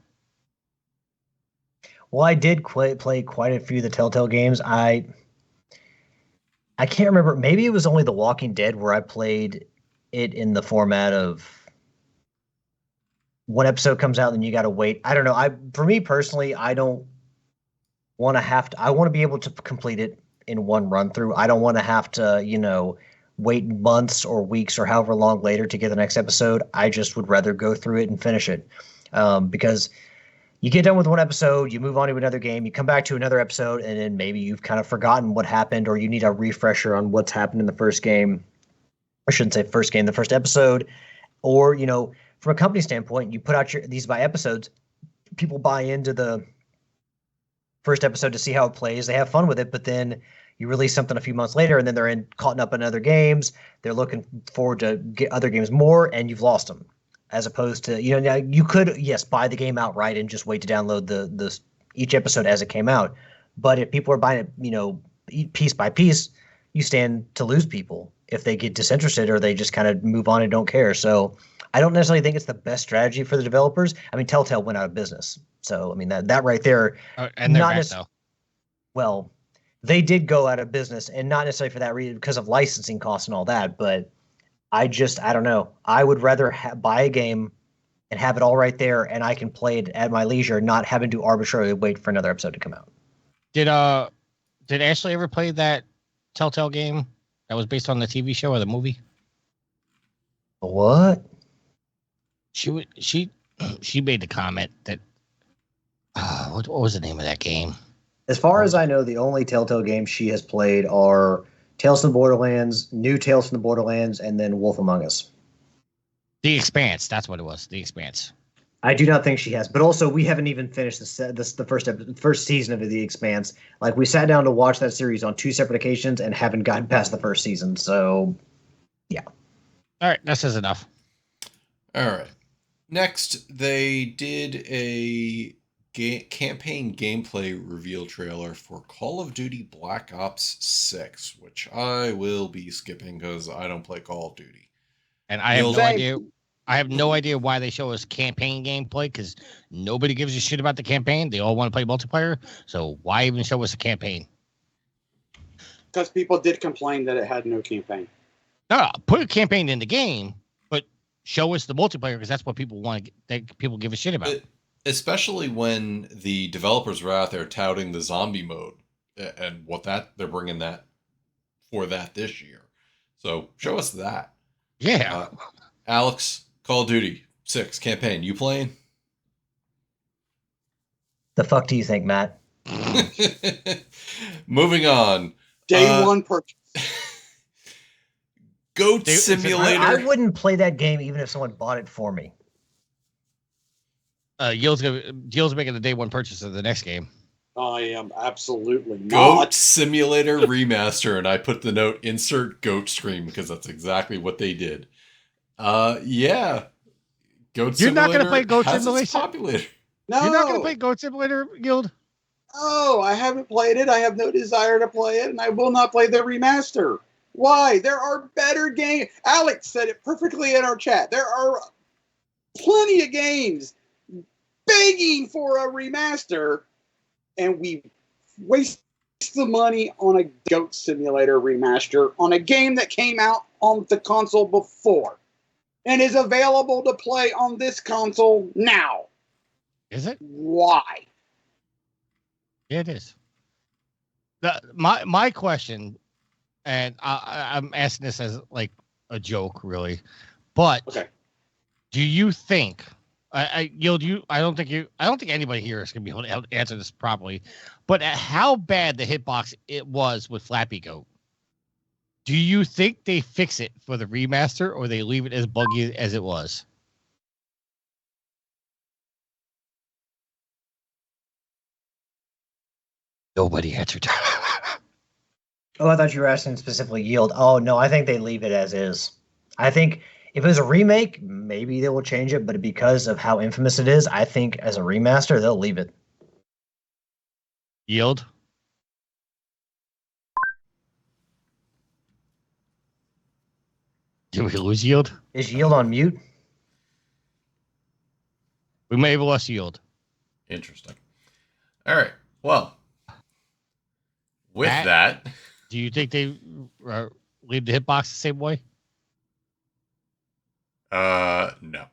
Well, I did play quite a few of the Telltale games. I can't remember. Maybe it was only The Walking Dead where I played it in the format of one episode comes out and you got to wait. I don't know. For me personally, I don't want to have to. I want to be able to complete it in one run through. I don't want to have to, wait months or weeks or however long later to get the next episode. I just would rather go through it and finish it because you get done with one episode, you move on to another game, you come back to another episode, and then maybe you've kind of forgotten what happened or you need a refresher on what's happened in the first game. I shouldn't say first game, the first episode. Or, from a company standpoint, you put out these by episodes, people buy into the first episode to see how it plays. They have fun with it, but then you release something a few months later, and then they're caught up in other games. They're looking forward to get other games more, and you've lost them. As opposed to, now you could, yes, buy the game outright and just wait to download the each episode as it came out. But if people are buying it, piece by piece, you stand to lose people if they get disinterested or they just kind of move on and don't care. So I don't necessarily think it's the best strategy for the developers. I mean, Telltale went out of business. So, I mean, that right there. And they're back, though. Well, they did go out of business, and not necessarily for that reason because of licensing costs and all that, but I don't know. I would rather buy a game and have it all right there, and I can play it at my leisure, not having to arbitrarily wait for another episode to come out. Did Ashley ever play that Telltale game that was based on the TV show or the movie? What? She made the comment that what was the name of that game? As far as I know, the only Telltale games she has played are Tales from the Borderlands, New Tales from the Borderlands, and then Wolf Among Us. The Expanse, that's what it was. The Expanse. I do not think she has, but also we haven't even finished the first season of The Expanse. Like, we sat down to watch that series on 2 separate occasions and haven't gotten past the first season. So, yeah. All right, that says enough. All right. Next, they did a campaign gameplay reveal trailer for Call of Duty Black Ops 6, which I will be skipping because I don't play Call of Duty. And I have no idea. I have no idea why they show us campaign gameplay because nobody gives a shit about the campaign. They all want to play multiplayer. So why even show us a campaign? Because people did complain that it had no campaign. No, put a campaign in the game, but show us the multiplayer because that's what people want to that people give a shit about. Especially when the developers were out there touting the zombie mode and what they're bringing that for that this year. So show us that. Yeah. Alex, Call of Duty 6 campaign. You playing? The fuck do you think, Matt? Moving on. Day one purchase. Goat Simulator. I wouldn't play that game even if someone bought it for me. Yill's making the day one purchase of the next game. I am absolutely not. Goat Simulator Remaster, and I put the note insert goat stream because that's exactly what they did. Yeah. Goat You're Simulator not gonna play Goat has Simulator? its popularity. No. You're not gonna play Goat Simulator, Guild? Oh, I haven't played it. I have no desire to play it, and I will not play the remaster. Why? There are better games. Alex said it perfectly in our chat. There are plenty of games begging for a remaster, and we wasted the money on a Goat Simulator remaster on a game that came out on the console before and is available to play on this console now? Is it? Why? It is. My question, and I'm asking this as like a joke, really, but Okay. do you think I don't think anybody here is gonna be able to answer this properly, but at how bad the hitbox it was with Flappy Goat? Do you think they fix it for the remaster or they leave it as buggy as it was? Nobody answered. Oh, I thought you were asking specifically yield. Oh, no, I think they leave it as is. I think if it was a remake, maybe they will change it, but because of how infamous it is, I think as a remaster, they'll leave it. Yield. Did we lose yield? Is yield on mute? We may have lost yield. Interesting. All right. Well, with that, do you think they leave the hitbox the same way? No.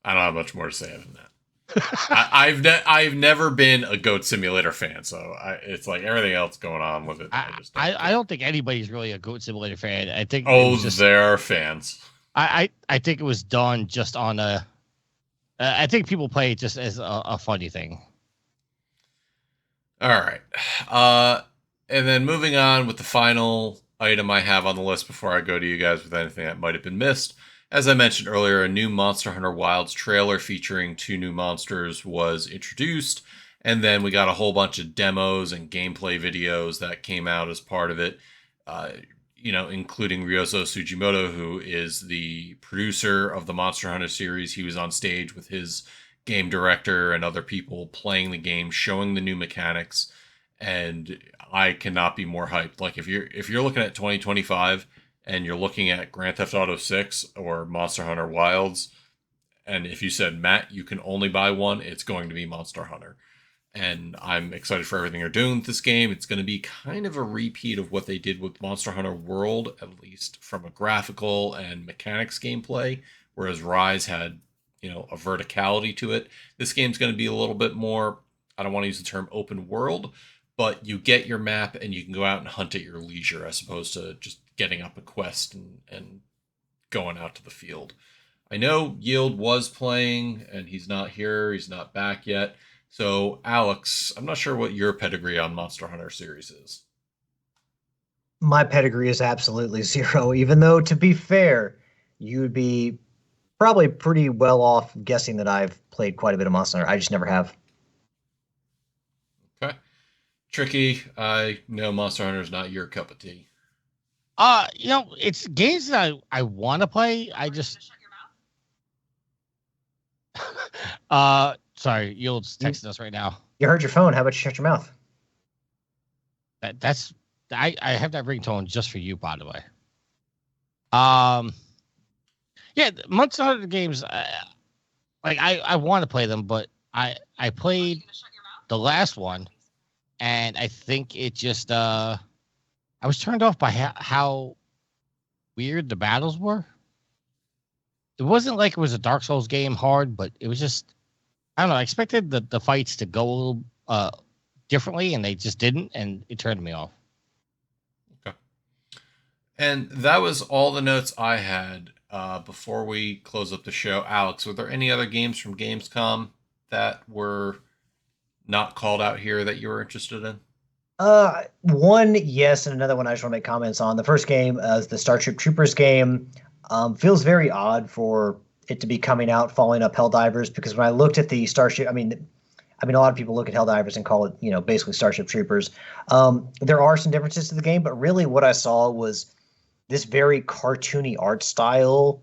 I don't have much more to say than that. I've never been a Goat Simulator fan, so it's like everything else going on with it. I don't think anybody's really a Goat Simulator fan. I think there are fans. I think it was done just on a. I think people play it just as a funny thing. All right, and then moving on with the final item I have on the list before I go to you guys with anything that might have been missed. As I mentioned earlier, a new Monster Hunter Wilds trailer featuring 2 new monsters was introduced, and then we got a whole bunch of demos and gameplay videos that came out as part of it, including Ryozo Sugimoto, who is the producer of the Monster Hunter series. He was on stage with his game director and other people playing the game, showing the new mechanics, and I cannot be more hyped. Like, if you're looking at 2025, and you're looking at Grand Theft Auto 6 or Monster Hunter Wilds, and if you said, Matt, you can only buy one, it's going to be Monster Hunter. And I'm excited for everything they're doing with this game. It's going to be kind of a repeat of what they did with Monster Hunter World, at least from a graphical and mechanics gameplay, whereas Rise had, a verticality to it. This game's going to be a little bit more, I don't want to use the term open world, but you get your map and you can go out and hunt at your leisure as opposed to just getting up a quest and going out to the field. I know Yield was playing, and he's not here. He's not back yet. So, Alex, I'm not sure what your pedigree on Monster Hunter series is. My pedigree is absolutely 0, even though, to be fair, you would be probably pretty well off guessing that I've played quite a bit of Monster Hunter. I just never have. Okay. Tricky, I know Monster Hunter is not your cup of tea. It's games that I want to play. I just sorry, Yield's texting us right now. You heard your phone. How about you shut your mouth? That's I have that ringtone just for you, by the way. Yeah, Monster Hunter games. I want to play them, but I played the last one, and I think it just I was turned off by how weird the battles were. It wasn't like it was a Dark Souls game hard, but it was just, I don't know. I expected the fights to go a little differently, and they just didn't, and it turned me off. Okay. And that was all the notes I had before we close up the show. Alex, were there any other games from Gamescom that were not called out here that you were interested in? One, yes, and another one I just want to make comments on. The first game, the Starship Troopers game, feels very odd for it to be coming out following up Helldivers, because when I looked at the Starship, I mean, a lot of people look at Helldivers and call it, basically Starship Troopers. There are some differences to the game, but really what I saw was this very cartoony art style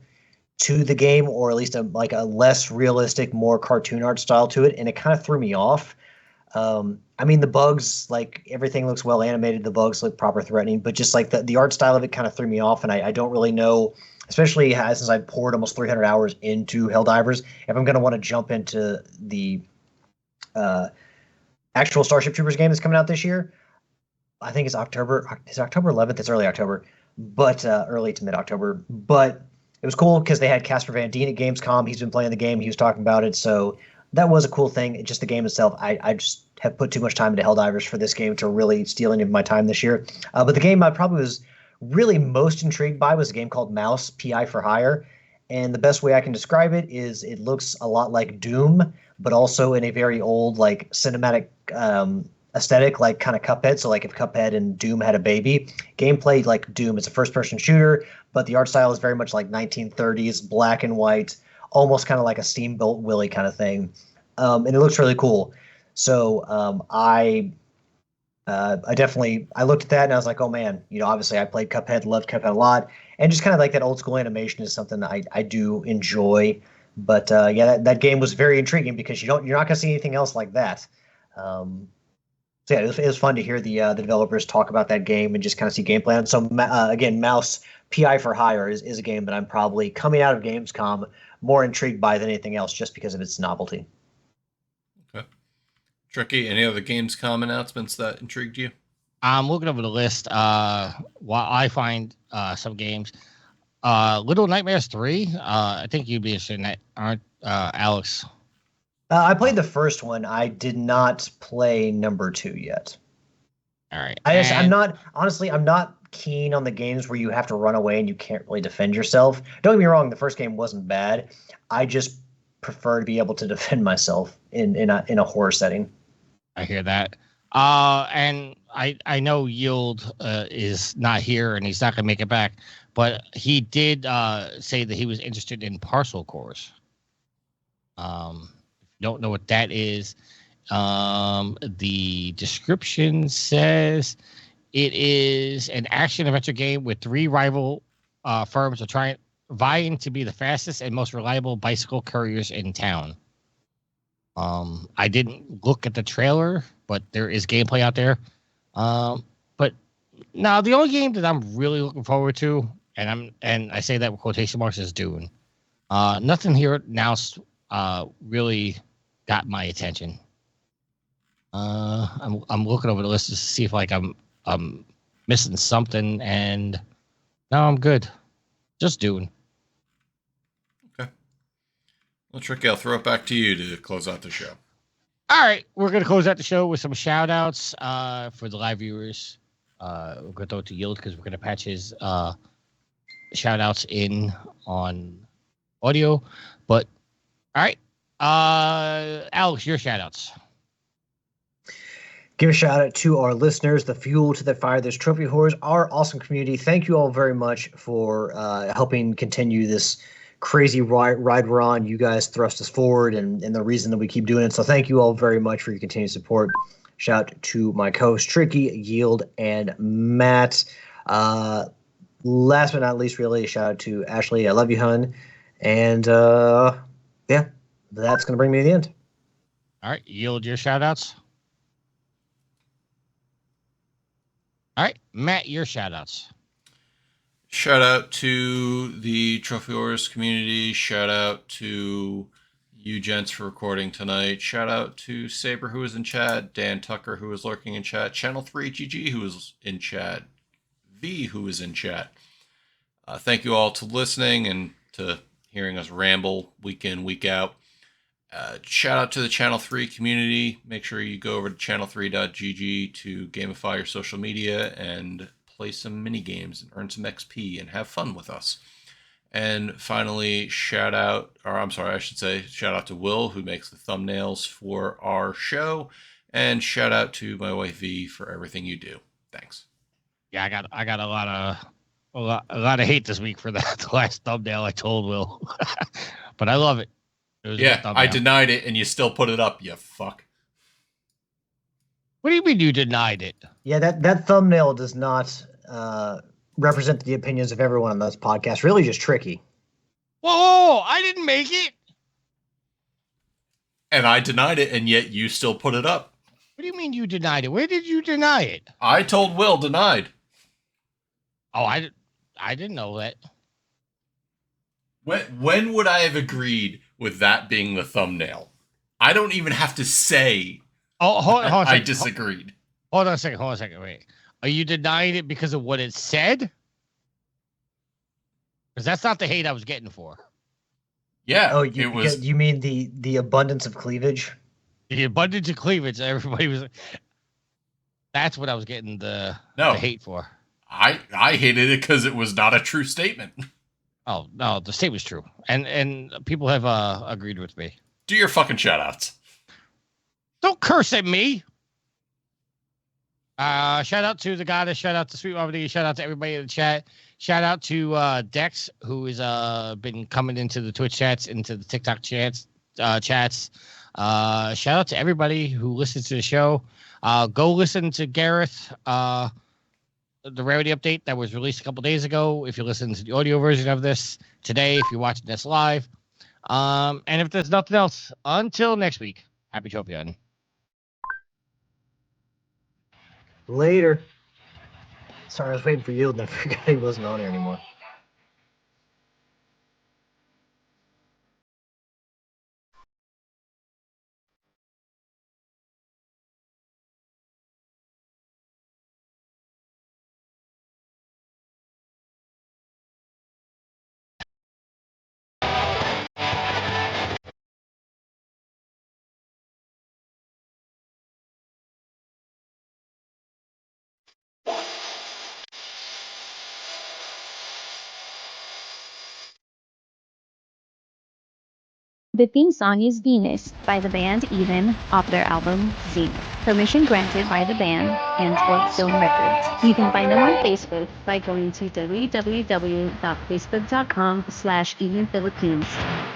to the game, or at least a less realistic, more cartoon art style to it, and it kind of threw me off. The bugs, everything looks well animated. The bugs look proper threatening, but just the art style of it kind of threw me off. And I don't really know, especially since I poured almost 300 hours into Helldivers, if I'm going to want to jump into the actual Starship Troopers game that's coming out this year. I think it's October. It's October 11th. It's early October, but early to mid October. But it was cool because they had Casper Van Dien at Gamescom. He's been playing the game. He was talking about it. So that was a cool thing. Just the game itself. I just have put too much time into Helldivers for this game to really steal any of my time this year. But the game I probably was really most intrigued by was a game called Mouse PI for Hire. And the best way I can describe it is it looks a lot like Doom, but also in a very old, like, cinematic aesthetic, like kind of Cuphead. So like if Cuphead and Doom had a baby, gameplay like Doom. It's a first-person shooter, but the art style is very much like 1930s, black and white, almost kind of like a Steamboat Willie kind of thing. And it looks really cool. So I looked at that and I was like, oh man, obviously I played Cuphead, loved Cuphead a lot, and just kind of like that old school animation is something that I do enjoy. But yeah, that game was very intriguing because you're not going to see anything else like that. So yeah, it was fun to hear the developers talk about that game and just kind of see gameplay. And so again, Mouse PI for Hire is a game that I'm probably coming out of Gamescom more intrigued by than anything else, just because of its novelty. Okay. Tricky, any other Gamescom announcements that intrigued you? I'm looking over the list while I find some games. Little Nightmares 3. I think you'd be interested in that, aren't Alex? I played the first one. I did not play number 2 yet. All right. I'm not keen on the games where you have to run away and you can't really defend yourself. Don't get me wrong, the first game wasn't bad. I just prefer to be able to defend myself in a horror setting. I hear that. And I know Yield is not here and he's not going to make it back, but he did say that he was interested in Parcel Cores. Don't know what that is. The description says it is an action adventure game with 3 rival firms are vying to be the fastest and most reliable bicycle couriers in town. I didn't look at the trailer, but there is gameplay out there. But now the only game that I'm really looking forward to, and I say that with quotation marks, is Dune. Nothing here announced really got my attention. I'm looking over the list to see if like I'm missing something, and no, I'm good. Just Dune. Okay. Well, Tricky, I'll throw it back to you to close out the show. All right, we're gonna close out the show with some shout outs for the live viewers. We're gonna throw it to Yield because we're gonna patch his shout outs in on audio. But all right. Alex, your shout outs. Give a shout out to our listeners, the fuel to the fire, this Trophy Whores, our awesome community. Thank you all very much for helping continue this crazy ride we're on. You guys thrust us forward and the reason that we keep doing it. So thank you all very much for your continued support. Shout out to my co-host Tricky, Yield, and Matt. Last but not least, really, a shout out to Ashley. I love you, hun. And yeah. That's going to bring me to the end. All right. Yield your shout outs. All right. Matt, your shout outs. Shout out to the Trophy Wars community. Shout out to you gents for recording tonight. Shout out to Saber, who was in chat. Dan Tucker, who was lurking in chat. Channel 3 GG, who was in chat. V, who was in chat. Thank you all to listening and to hearing us ramble week in, week out. Shout out to the Channel 3 community. Make sure you go over to channel3.gg to gamify your social media and play some mini games and earn some XP and have fun with us. And finally, shout out to Will, who makes the thumbnails for our show, and shout out to my wife V for everything you do. Thanks. Yeah, I got a lot of hate this week for that the last thumbnail I told Will, but I love it. Yeah, I denied it, and you still put it up, you fuck. What do you mean you denied it? Yeah, that thumbnail does not represent the opinions of everyone on this podcast. Really just Tricky. Whoa, I didn't make it. And I denied it, and yet you still put it up. What do you mean you denied it? Where did you deny it? I told Will denied. Oh, I didn't know that. When would I have agreed with that being the thumbnail? I don't even have to say. Oh, hold on a I second. disagreed. Hold on a second. Wait. Are you denying it because of what it said? Because that's not the hate I was getting for. Yeah. Oh, it was. you mean the abundance of cleavage? The abundance of cleavage. Everybody was. That's what I was getting the hate for. I hated it because it was not a true statement. Oh no, the statement's true, and people have agreed with me. Do your fucking shout-outs. Don't curse at me. Shout out to the goddess. Shout out to Sweet Mama. Shout out to everybody in the chat. Shout out to Dex, who has been coming into the Twitch chats, into the TikTok chats. Shout out to everybody who listens to the show. Go listen to Gareth. The rarity update that was released a couple days ago. If you listen to the audio version of this today, if you're watching this live, and if there's nothing else, until next week, happy trophy hunting. Later. Sorry, I was waiting for you, and I forgot he wasn't on here anymore. The theme song is Venus by the band Even off their album Z. Permission granted by the band and or Stone Records. You can find them on Facebook by going to www.facebook.com/EvenPhilippines.